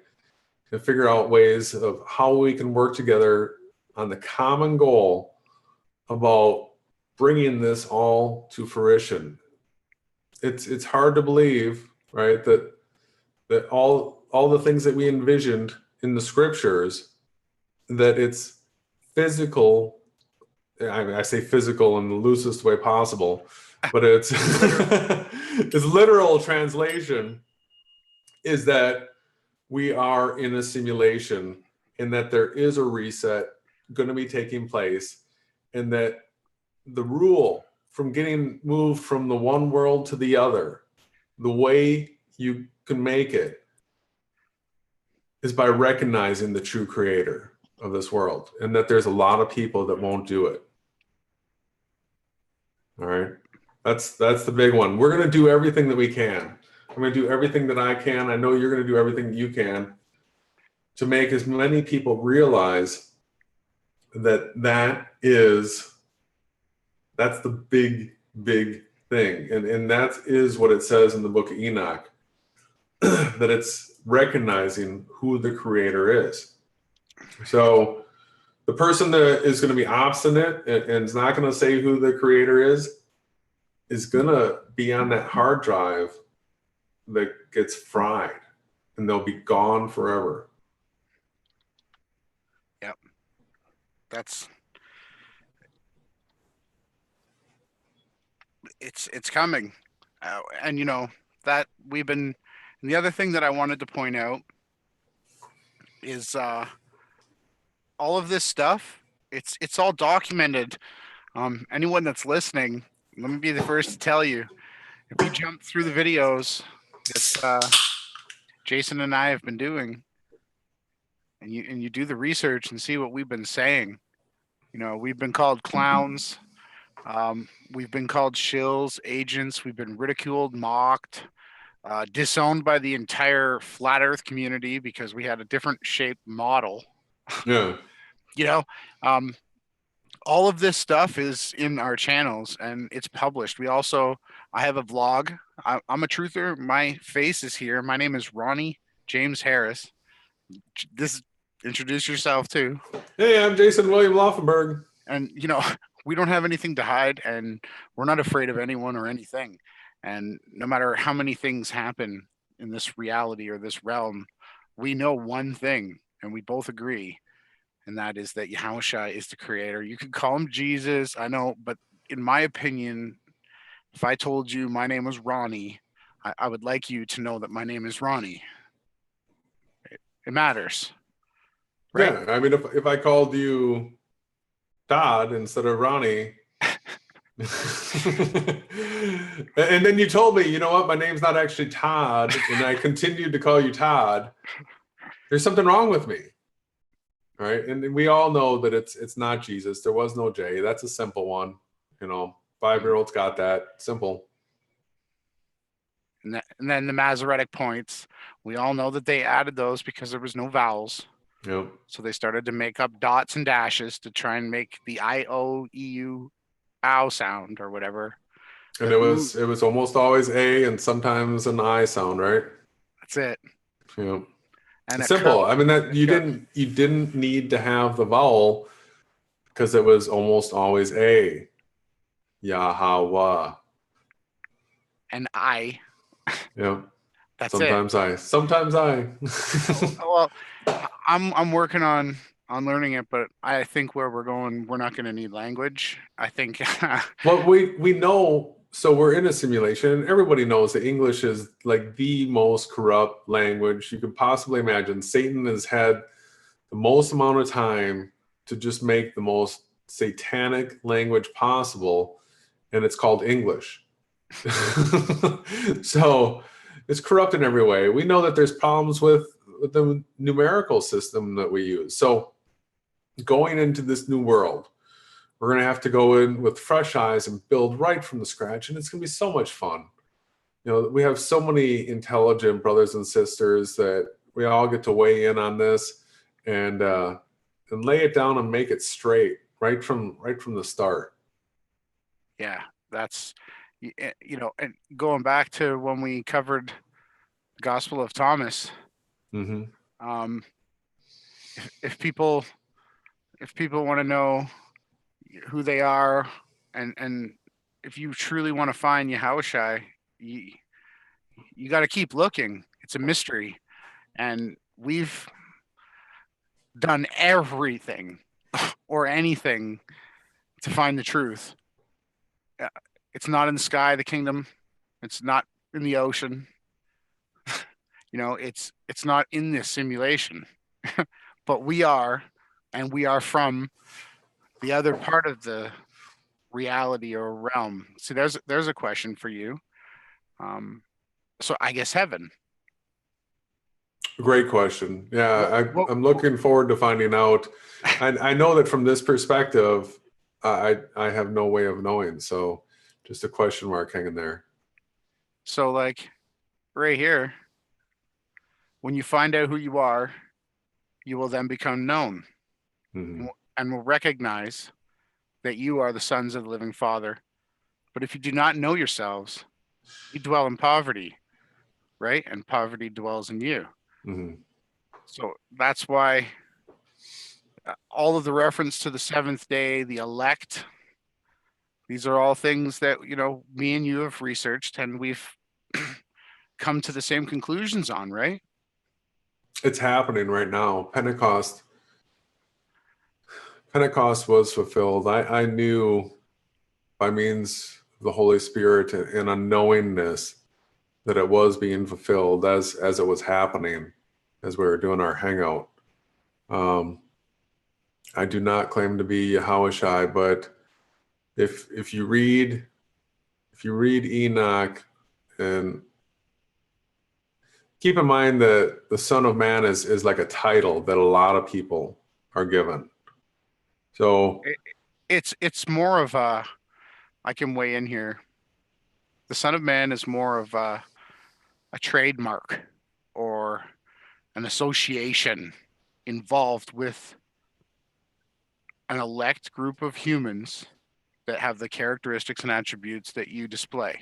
and figure out ways of how we can work together on the common goal about bringing this all to fruition. It's hard to believe, right, that all the things that we envisioned in the scriptures, that it's physical. I say physical in the loosest way possible, but it's its literal translation is that we are in a simulation, and that there is a reset going to be taking place, and that the rule from getting moved from the one world to the other, the way you can make it is by recognizing the true creator of this world, and that there's a lot of people that won't do it. All right. That's the big one. We're going to do everything that we can. I'm going to do everything that I can. I know you're going to do everything you can to make as many people realize that that's the big thing. And that is what it says in the book of Enoch, that it's recognizing who the creator is. So the person that is going to be obstinate and is not going to say who the creator is going to be on that hard drive that gets fried, and they'll be gone forever. Yep. It's coming. And you know, that we've been, and the other thing that I wanted to point out is all of this stuff, it's all documented. Anyone that's listening, let me be the first to tell you, if you jump through the videos that Jason and I have been doing, and you do the research and see what we've been saying, we've been called clowns, we've been called shills, agents, we've been ridiculed, mocked, disowned by the entire flat Earth community because we had a different shaped model. Yeah. All of this stuff is in our channels and it's published. I have a vlog. I'm a truther. My face is here. My name is Ronnie James Harris. Introduce yourself too. Hey, I'm Jason William Laufenberg. And we don't have anything to hide, and we're not afraid of anyone or anything. And no matter how many things happen in this reality or this realm, we know one thing, and we both agree, and that is that Yahawashi is the creator. You could call him Jesus, I know, but in my opinion, if I told you my name was Ronnie, I would like you to know that my name is Ronnie. It matters. Right? Yeah, I mean, if I called you Todd instead of Ronnie, and then you told me, you know what, my name's not actually Todd, and I continued to call you Todd, there's something wrong with me, right? And we all know that it's not Jesus. There was no J. That's a simple one. 5-year-olds got that. Simple. And then the Masoretic points, we all know that they added those because there was no vowels. Yep. So they started to make up dots and dashes to try and make the I-O-E-U ow sound or whatever. And it was almost always A and sometimes an I sound, right? That's it. Yeah. And simple. I mean, that you didn't need to have the vowel because it was almost always A. Yahawa. And I. Yeah. That's sometimes it. Sometimes I. Well, I'm working on learning it, but I think where we're going, we're not going to need language. I think. Well, we know. So we're in a simulation, and everybody knows that English is like the most corrupt language you could possibly imagine. Satan has had the most amount of time to just make the most satanic language possible, and it's called English. So it's corrupt in every way. We know that there's problems with the numerical system that we use. So going into this new world, we're going to have to go in with fresh eyes and build right from the scratch, and it's going to be so much fun. We have so many intelligent brothers and sisters that we all get to weigh in on this and lay it down and make it straight right from the start. Yeah, that's and going back to when we covered the Gospel of Thomas. Mm-hmm. If people want to know who they are, and if you truly want to find Yahawashi, you got to keep looking. It's a mystery, and we've done everything or anything to find the truth. It's not in the sky, the kingdom. It's not in the ocean. It's not in this simulation, but we are, and we are from the other part of the reality or realm. So there's a question for you. So I guess heaven. Great question. Yeah, I'm looking forward to finding out. I know that from this perspective, I have no way of knowing. So just a question mark hanging there. So like right here, when you find out who you are, you will then become known. Mm-hmm. And will recognize that you are the sons of the living Father. But if you do not know yourselves, you dwell in poverty, right? And poverty dwells in you. Mm-hmm. So that's why all of the reference to the seventh day, the elect, these are all things that, me and you have researched and we've come to the same conclusions on, right? It's happening right now. Pentecost was fulfilled. I knew by means of the Holy Spirit and a knowingness that it was being fulfilled as it was happening, as we were doing our hangout. I do not claim to be Yahawashi, but if you read if you read Enoch, and keep in mind that the Son of Man is like a title that a lot of people are given. So It's more of a, I can weigh in here. The Son of Man is more of a trademark or an association involved with an elect group of humans that have the characteristics and attributes that you display.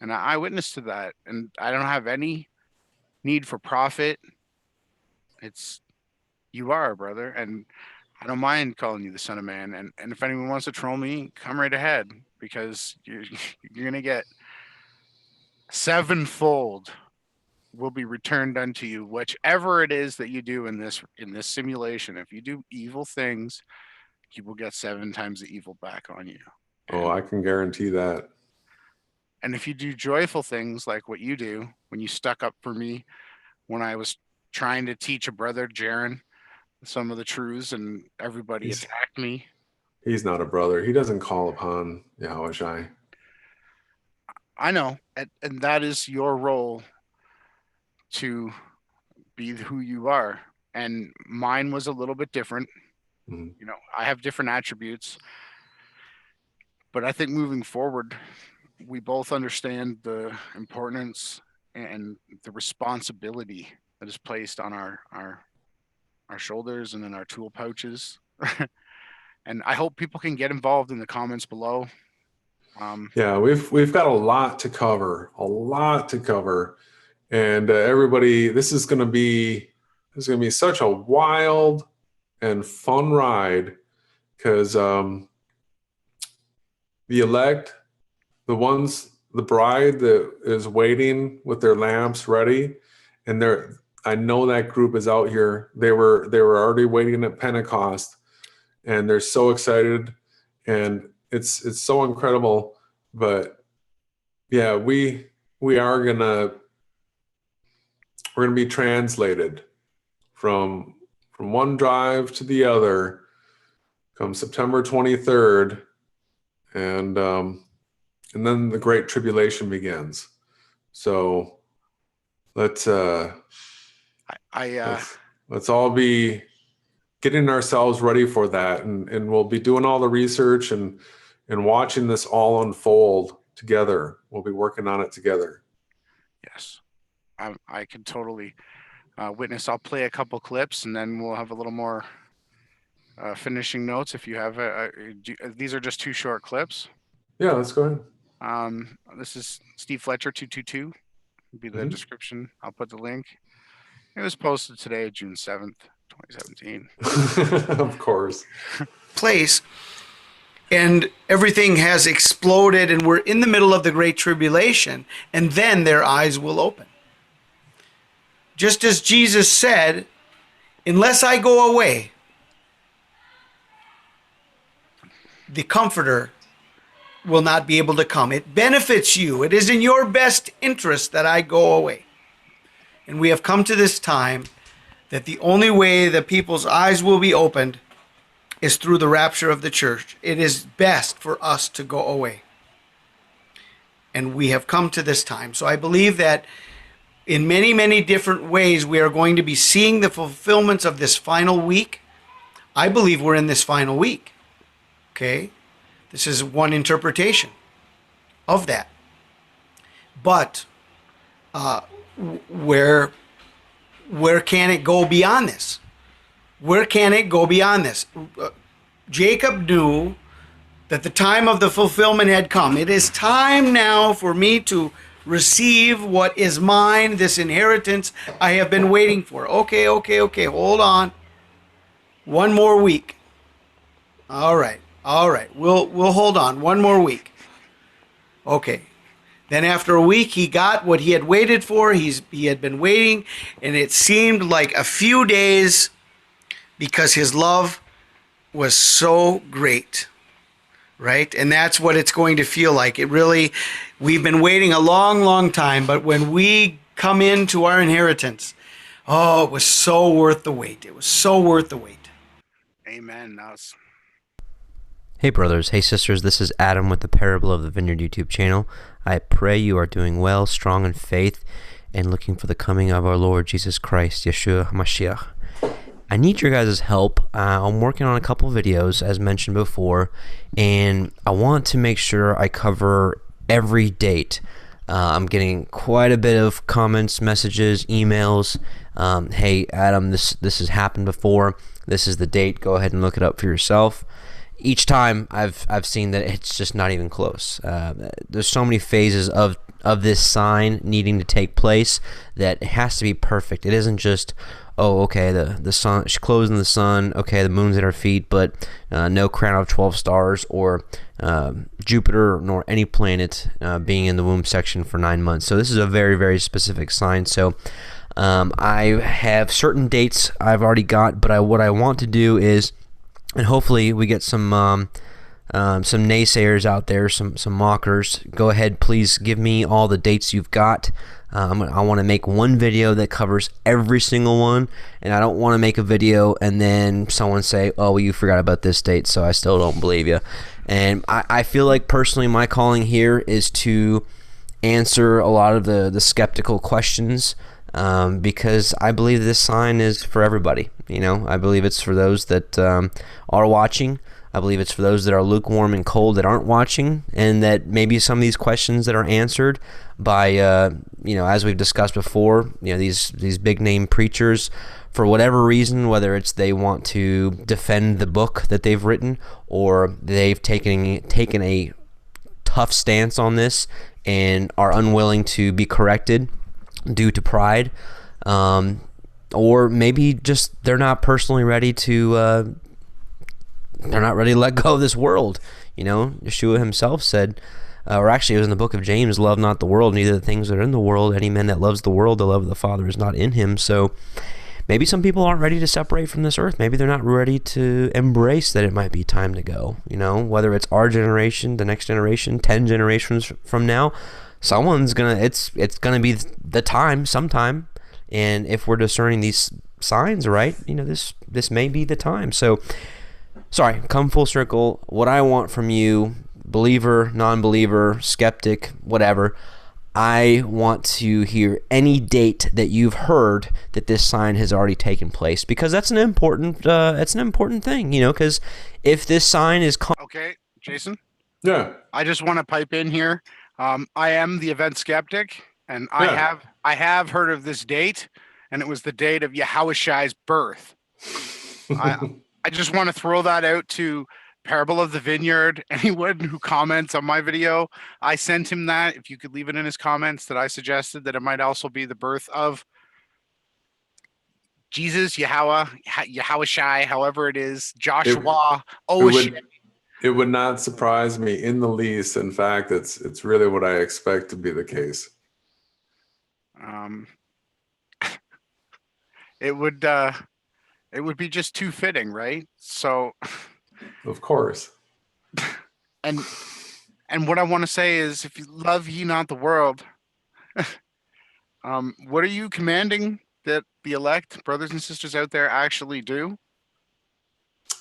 And I witness to that, and I don't have any need for profit. It's, you are, brother, and I don't mind calling you the Son of Man. And if anyone wants to troll me, come right ahead, because you're gonna get sevenfold will be returned unto you, whichever it is that you do in this simulation. If you do evil things, you will get 7 times the evil back on you. oh, I can guarantee that. And if you do joyful things like what you do, when you stuck up for me when I was trying to teach a brother, Jaron, some of the truths, and everybody attacked me. He's not a brother. He doesn't call upon Yahawashi. I know, and that is your role to be who you are. And mine was a little bit different. Mm-hmm. You know, I have different attributes, but I think moving forward, we both understand the importance and the responsibility that is placed on our shoulders and in our tool pouches. And I hope people can get involved in the comments below. Yeah, we've got a lot to cover, and everybody, this is going to be such a wild and fun ride, because the elect, the bride that is waiting with their lamps ready, and I know that group is out here. They were already waiting at Pentecost, and they're so excited, and it's so incredible. But yeah, we're gonna be translated from one drive to the other come September 23rd, and then the Great Tribulation begins. So let's all be getting ourselves ready for that, and we'll be doing all the research and watching this all unfold together. We'll be working on it together. Yes, I can totally witness. I'll play a couple clips, and then we'll have a little more finishing notes. If you have these are just 2 short clips. Yeah, let's go ahead. This is Steve Fletcher 222. Will be the description. I'll put the link. It was posted today, June 7th, 2017. Of course. Place, and everything has exploded, and we're in the middle of the Great Tribulation, and then their eyes will open. Just as Jesus said, unless I go away, the Comforter will not be able to come. It benefits you. It is in your best interest that I go away. And we have come to this time that the only way that people's eyes will be opened is through the rapture of the church. It is best for us to go away. And we have come to this time. So I believe that in many, many different ways, we are going to be seeing the fulfillments of this final week. I believe we're in this final week. Okay? This is one interpretation of that. But where can it go beyond this? Where can it go beyond this? Jacob knew that the time of the fulfillment had come. It is time now for me to receive what is mine, this inheritance I have been waiting for. Okay, hold on. One more week. All right. We'll hold on. One more week. Okay. Then after a week, he got what he had waited for. He had been waiting, and it seemed like a few days because his love was so great, right? And that's what it's going to feel like. We've been waiting a long, long time, but when we come into our inheritance, oh, it was so worth the wait. It was so worth the wait. Amen. Hey brothers, hey sisters, this is Adam with the Parable of the Vineyard YouTube channel. I pray you are doing well, strong in faith, and looking for the coming of our Lord Jesus Christ, Yeshua HaMashiach. I need your guys' help. I'm working on a couple videos, as mentioned before, and I want to make sure I cover every date. I'm getting quite a bit of comments, messages, emails. Hey Adam, this has happened before. This is the date. Go ahead and look it up for yourself. Each time I've seen that it's just not even close. There's so many phases of this sign needing to take place that it has to be perfect. It isn't just, oh, okay, the sun, she's closing the sun, okay, the moon's at her feet, but no crown of 12 stars, or Jupiter nor any planet being in the womb section for 9 months. So this is a very, very specific sign. So I have certain dates I've already got, but what I want to do is, and hopefully we get some naysayers out there, some mockers. Go ahead, please give me all the dates you've got. I want to make one video that covers every single one, and I don't want to make a video and then someone say, oh, well, you forgot about this date, so I still don't believe you. And I feel like personally my calling here is to answer a lot of the skeptical questions, because I believe this sign is for everybody. You know, I believe it's for those that are watching. I believe it's for those that are lukewarm and cold that aren't watching, and that maybe some of these questions that are answered by, as we've discussed before, these big name preachers, for whatever reason, whether it's they want to defend the book that they've written, or they've taken a tough stance on this and are unwilling to be corrected due to pride, or maybe just they're not personally ready to let go of this world. Yeshua himself said, or actually it was in the book of James, love not the world, neither the things that are in the world. Any man that loves the world, the love of the Father is not in him. So maybe some people aren't ready to separate from this earth. Maybe they're not ready to embrace that it might be time to go. Whether it's our generation, the next generation, 10 generations from now, someone's it's gonna be the time sometime. And if we're discerning these signs right, this may be the time. So sorry, come full circle. What I want from you, believer, non-believer, skeptic, whatever, I want to hear any date that you've heard that this sign has already taken place, because that's an important thing, because if this sign is Okay, Jason? Yeah. I just want to pipe in here. I am the event skeptic, and Yeah. I have heard of this date, and it was the date of Yahawashi's birth. I just want to throw that out to Parable of the Vineyard. Anyone who comments on my video, I sent him that. If you could leave it in his comments, that I suggested that it might also be the birth of Jesus, Yahawashi, however it is, Joshua, It would not surprise me in the least. In fact, it's really what I expect to be the case. It would be just too fitting, right? So, Of course. and what I want to say is, if you love ye not the world, what are you commanding that the elect brothers and sisters out there actually do?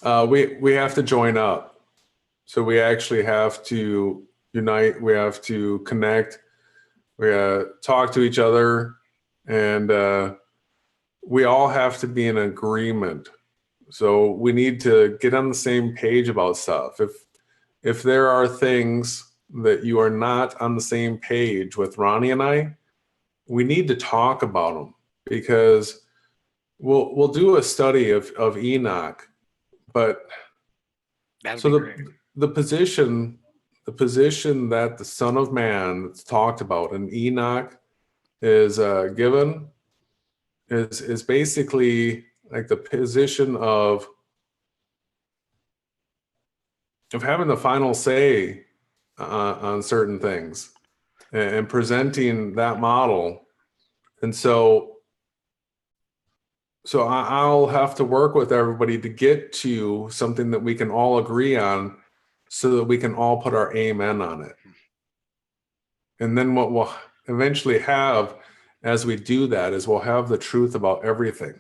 We have to join up. So we actually have to unite. We have to connect. We talk to each other, and we all have to be in agreement. So we need to get on the same page about stuff. If there are things that you are not on the same page with Ronnie and I, we need to talk about them, because we'll do a study of Enoch, but the position that the Son of Man that's talked about in Enoch is given is basically like the position of having the final say on certain things and presenting that model. And so I'll have to work with everybody to get to something that we can all agree on, so that we can all put our amen on it. And then what we'll eventually have as we do that is we'll have the truth about everything.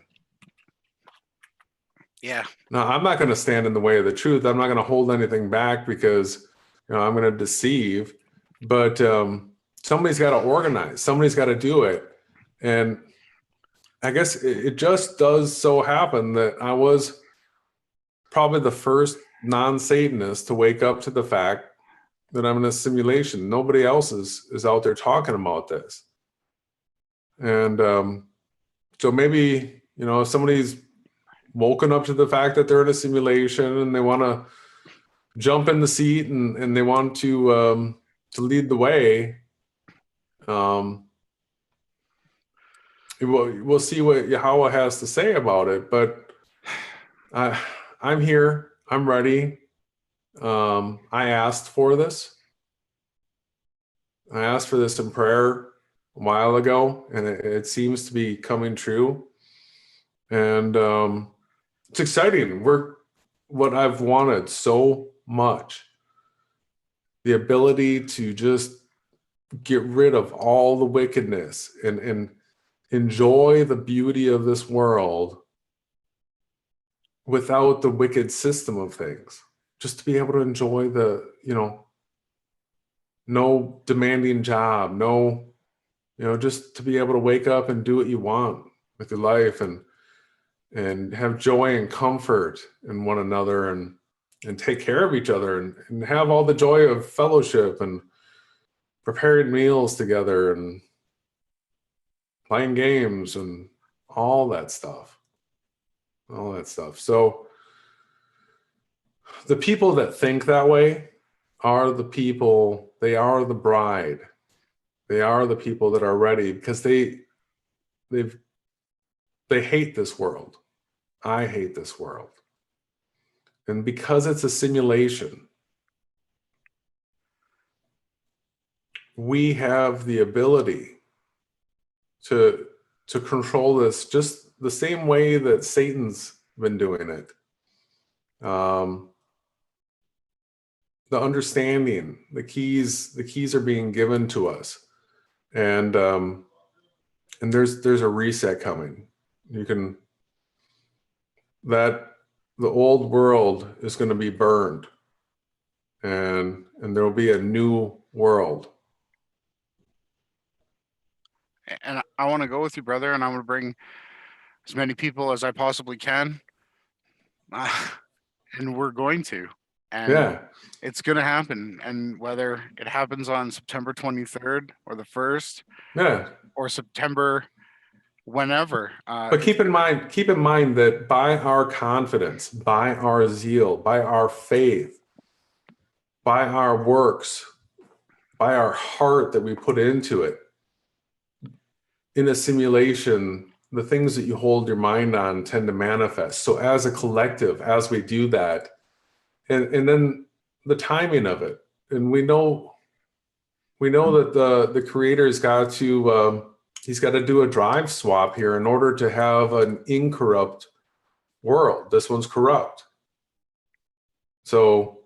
Yeah. Now, I'm not going to stand in the way of the truth. I'm not going to hold anything back because, I'm going to deceive. But somebody's got to organize. Somebody's got to do it. And I guess it just does so happen that I was probably the first non-Satanist to wake up to the fact that I'm in a simulation. Nobody else is out there talking about this. And so maybe, if somebody's woken up to the fact that they're in a simulation and they want to jump in the seat and they want to lead the way, we'll see what Yahweh has to say about it. But I'm here. I'm ready. I asked for this. I asked for this in prayer a while ago, and it seems to be coming true. And it's exciting. We're what I've wanted so much. The ability to just get rid of all the wickedness and enjoy the beauty of this world without the wicked system of things. Just to be able to enjoy the, no demanding job, no, just to be able to wake up and do what you want with your life and have joy and comfort in one another and take care of each other and have all the joy of fellowship and preparing meals together and playing games and all that stuff. So the people that think that way are the people, they are the bride. They are the people that are ready because they hate this world. I hate this world. And because it's a simulation, we have the ability to control this just the same way that Satan's been doing it. The understanding, the keys are being given to us, and there's a reset coming. The old world is going to be burned, and there will be a new world. And I want to go with you, brother, and I'm going to bring as many people as I possibly can. And we're going to. And Yeah. It's going to happen. And whether it happens on September 23rd or the 1st, Yeah. or September whenever. But keep in mind that by our confidence, by our zeal, by our faith, by our works, by our heart that we put into it, in a simulation, the things that you hold your mind on tend to manifest. So as a collective, as we do that, and then the timing of it, and we know that the creator's got to he's got to do a drive swap here in order to have an incorrupt world. This one's corrupt. So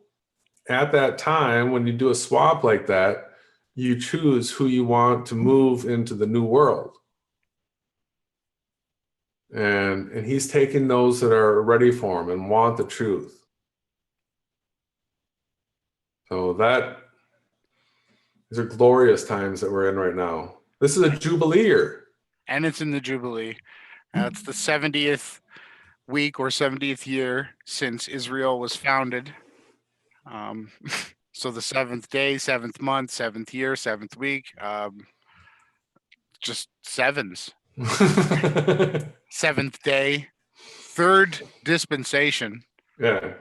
at that time, when you do a swap like that, you choose who you want to move into the new world. And he's taking those that are ready for him and want the truth. So these are glorious times that we're in right now. This is a jubilee year. And it's in the Jubilee. It's the 70th week or 70th year since Israel was founded. So the 7th day, 7th month, 7th year, 7th week, just sevens. 7th day, 3rd dispensation. Yeah.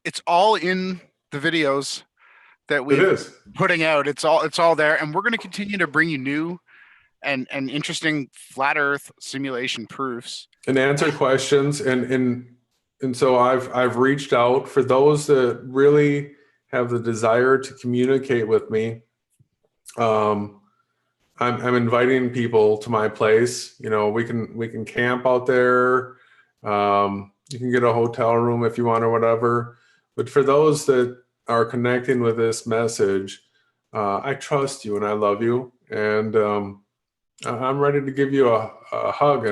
It's all in the videos that we're putting out. It's all there, and we're going to continue to bring you new and interesting flat Earth simulation proofs and answer questions. And so I've reached out for those that really have the desire to communicate with me. I'm inviting people to my place. We can camp out there. You can get a hotel room if you want or whatever. But for those that are connecting with this message, I trust you and I love you, and I'm ready to give you a hug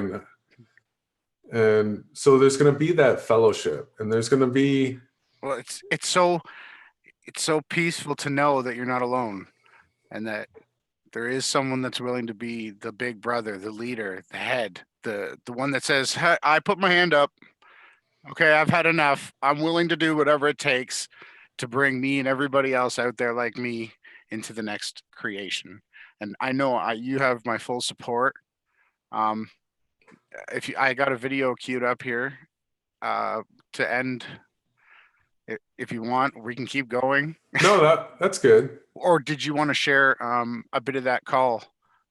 And so there's going to be that fellowship, and there's going to be, Well, it's so peaceful to know that you're not alone, and that there is someone that's willing to be the big brother, the leader, the head, the one that says, hey, I put my hand up. Okay, I've had enough. I'm willing to do whatever it takes to bring me and everybody else out there like me into the next creation. And I know you have my full support. I got a video queued up here to end. If you want, we can keep going. no, that's good. Or did you want to share a bit of that call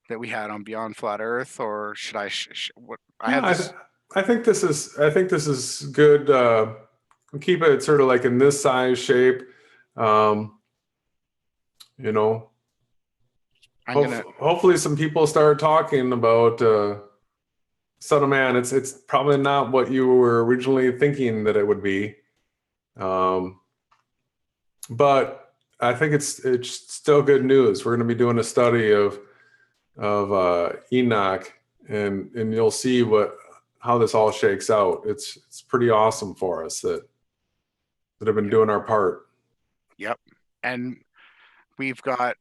that we had on Beyond Flat Earth, or should I? What I have this. I think this is good. Keep it sort of like in this size shape. You know, hopefully some people start talking about Son of Man. It's probably not what you were originally thinking that it would be, but I think it's still good news. We're going to be doing a study of Enoch, and you'll see how this all shakes out. It's pretty awesome for us that have been doing our part. Yep. And we've got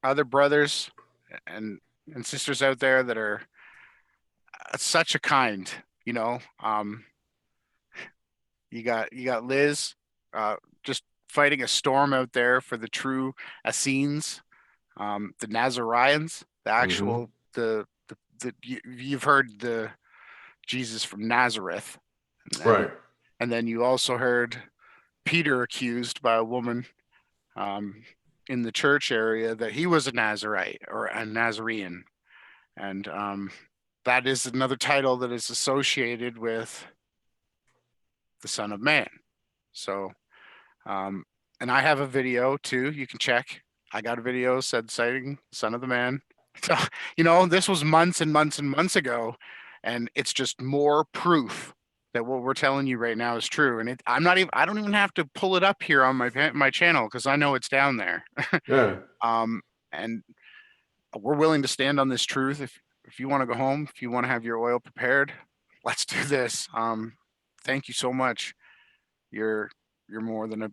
other brothers and sisters out there that are such a kind, you know. You got Liz just fighting a storm out there for the true Essenes, the Nazareans, the actual you've heard the Jesus from Nazareth, Right? And then you also heard Peter accused by a woman in the church area that he was a Nazarite or a Nazarene, and that is another title that is associated with the Son of Man. So, and I have a video too. You can check. I got a video citing Son of the Man. So, you know, this was months and months and months ago, and it's just more proof that what we're telling you right now is true. And I don't even have to pull it up here on my channel because I know it's down there. Yeah. And we're willing to stand on this truth. If you want to go home, if you want to have your oil prepared, let's do this. Thank you so much. You're more than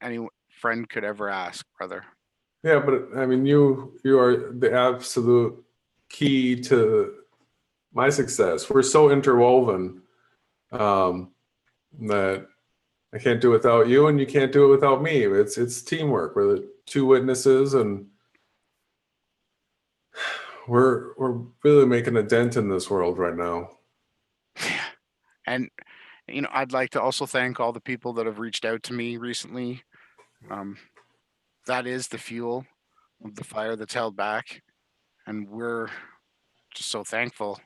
any friend could ever ask, brother. Yeah, but I mean, you are the absolute key to my success. We're so interwoven that I can't do it without you, and you can't do it without me. It's teamwork. We're the two witnesses, and we're really making a dent in this world right now. And you know, I'd like to also thank all the people that have reached out to me recently. That is the fuel of the fire that's held back, and we're just so thankful.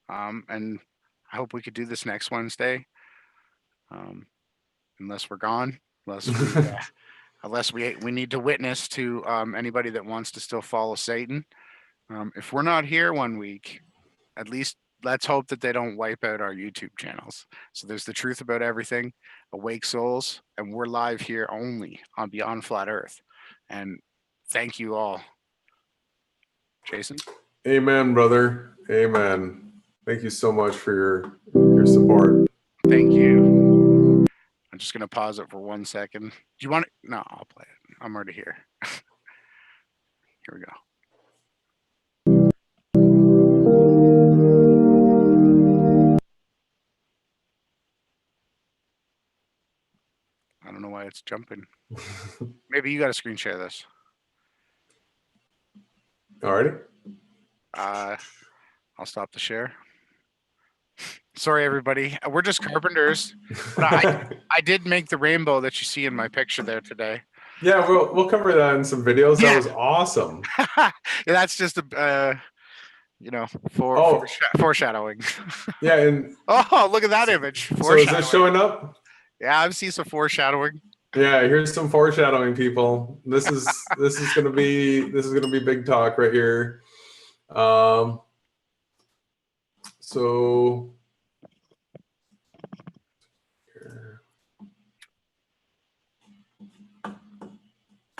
And I hope we could do this next Wednesday. Unless we're gone, unless we need to witness to anybody that wants to still follow Satan. If we're not here one week, at least let's hope that they don't wipe out our YouTube channels. So there's the truth about everything, Awake Souls, and we're live here only on Beyond Flat Earth. And thank you all. Jason? Amen, brother. Amen. Thank you so much for your support. Thank you. I'm just going to pause it for 1 second. Do you want it? No, I'll play it. I'm already here. Here we go. I don't know why it's jumping. Maybe you got to screen share this. Alrighty. I'll stop the share. Sorry, everybody. We're just carpenters. But I did make the rainbow that you see in my picture there today. Yeah, we'll cover that in some videos. Yeah. That was awesome. Yeah, that's just a foreshadowing. Yeah, and oh, look at that image. So is this showing up? Yeah, I've seen some foreshadowing. Yeah, here's some foreshadowing, people. This is gonna be big talk right here. So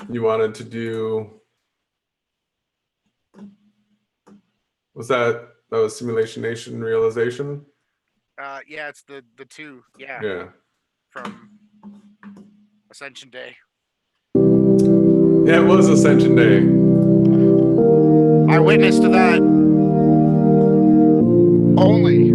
you wanted to do, was that was Simulation Nation realization? Yeah, it's the two. Yeah, Yeah. from Ascension Day. Yeah, it was Ascension Day. Eyewitness to that. Only.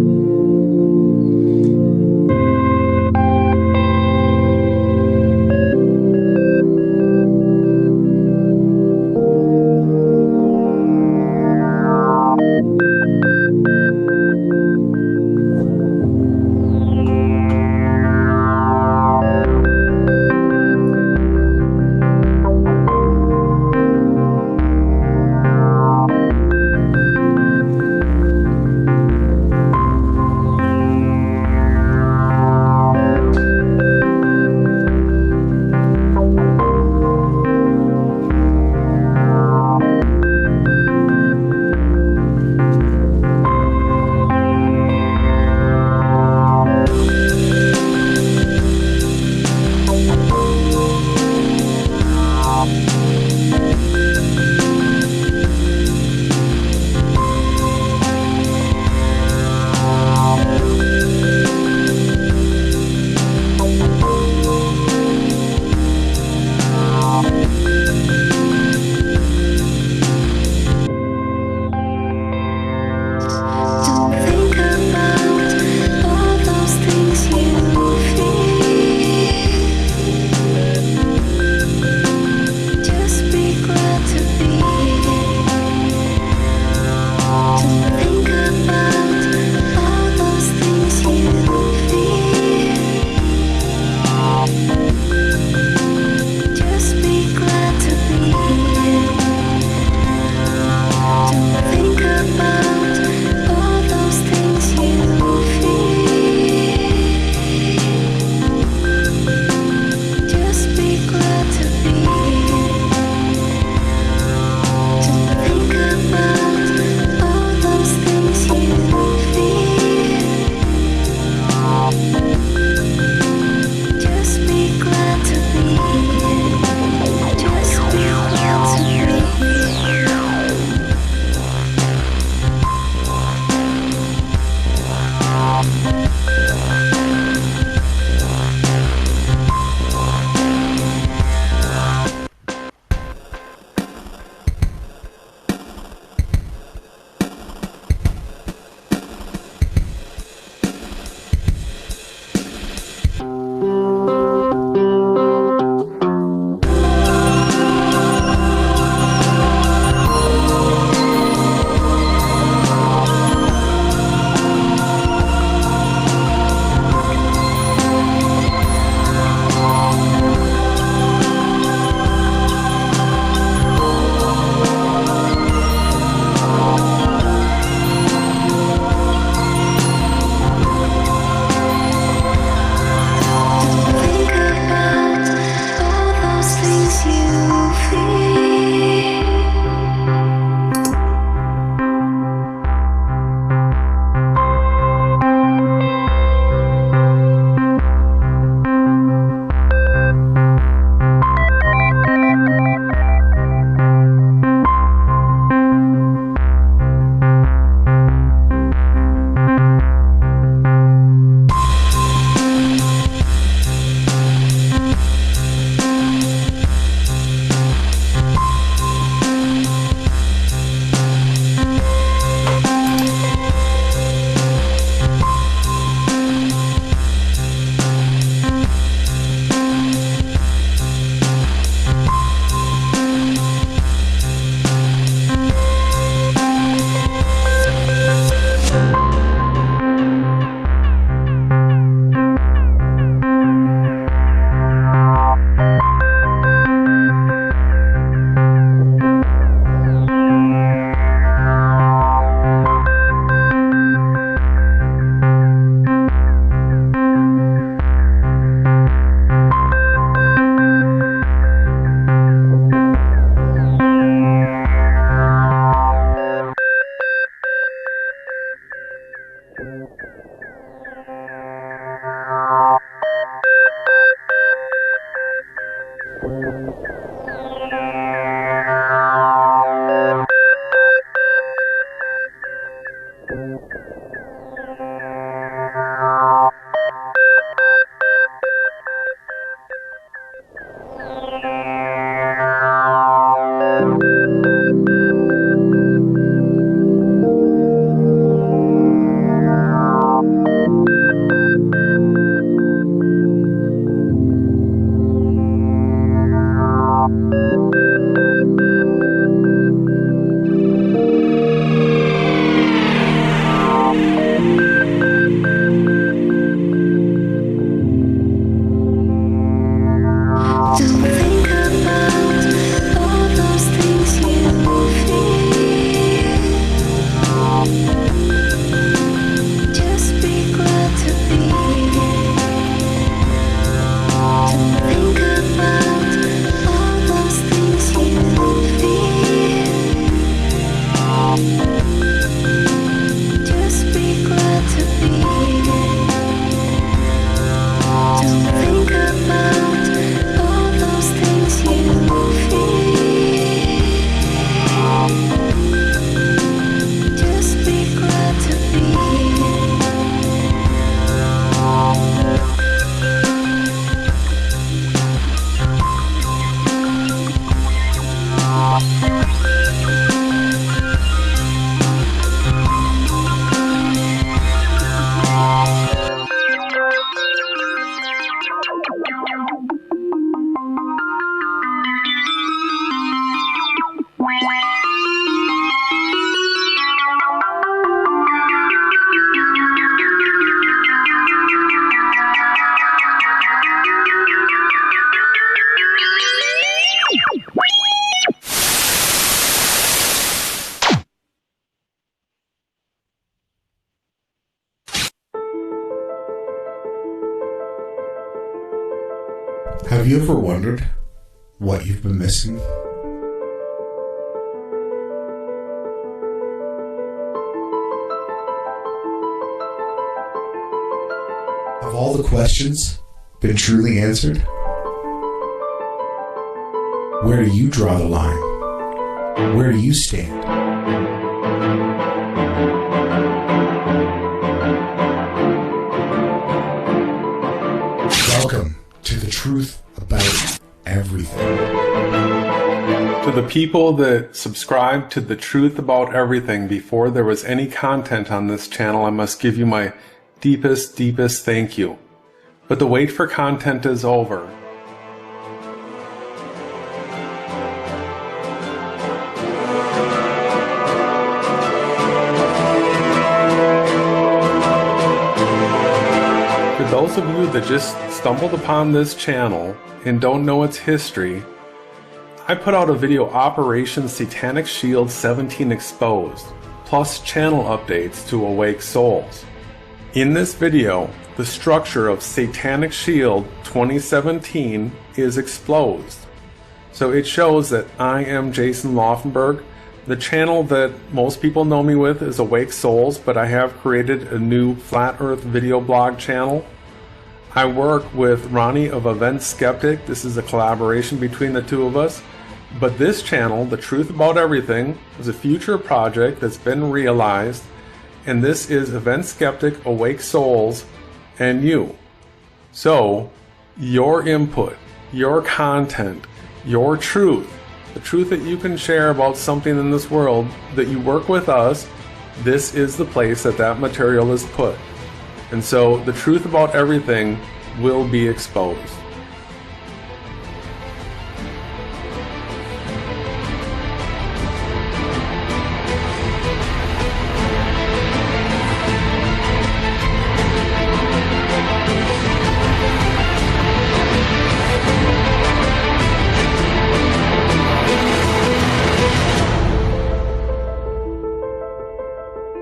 Have you ever wondered what you've been missing? Have all the questions been truly answered? Where do you draw the line? Where do you stand? Welcome to the truth about everything. To the people that subscribed to the truth about everything before there was any content on this channel, I must give you my deepest thank you. But the wait for content is over. For those of you that just stumbled upon this channel and don't know its history, I put out a video, Operation Satanic Shield 17 Exposed, plus channel updates to awake souls. In this video, the structure of Satanic Shield 2017 is exposed. So it shows that I am Jason Laufenberg. The channel that most people know me with is Awake Souls, but I have created a new Flat Earth video blog channel. I work with Ronnie of Event Skeptic. This is a collaboration between the two of us. But this channel, The Truth About Everything, is a future project that's been realized. And this is Event Skeptic, Awake Souls, and you. So, your input, your content, your truth, the truth that you can share about something in this world, that you work with us, this is the place that that material is put. And so, the truth about everything will be exposed.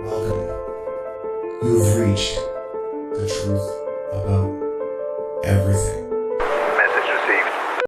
Welcome. You have reached the truth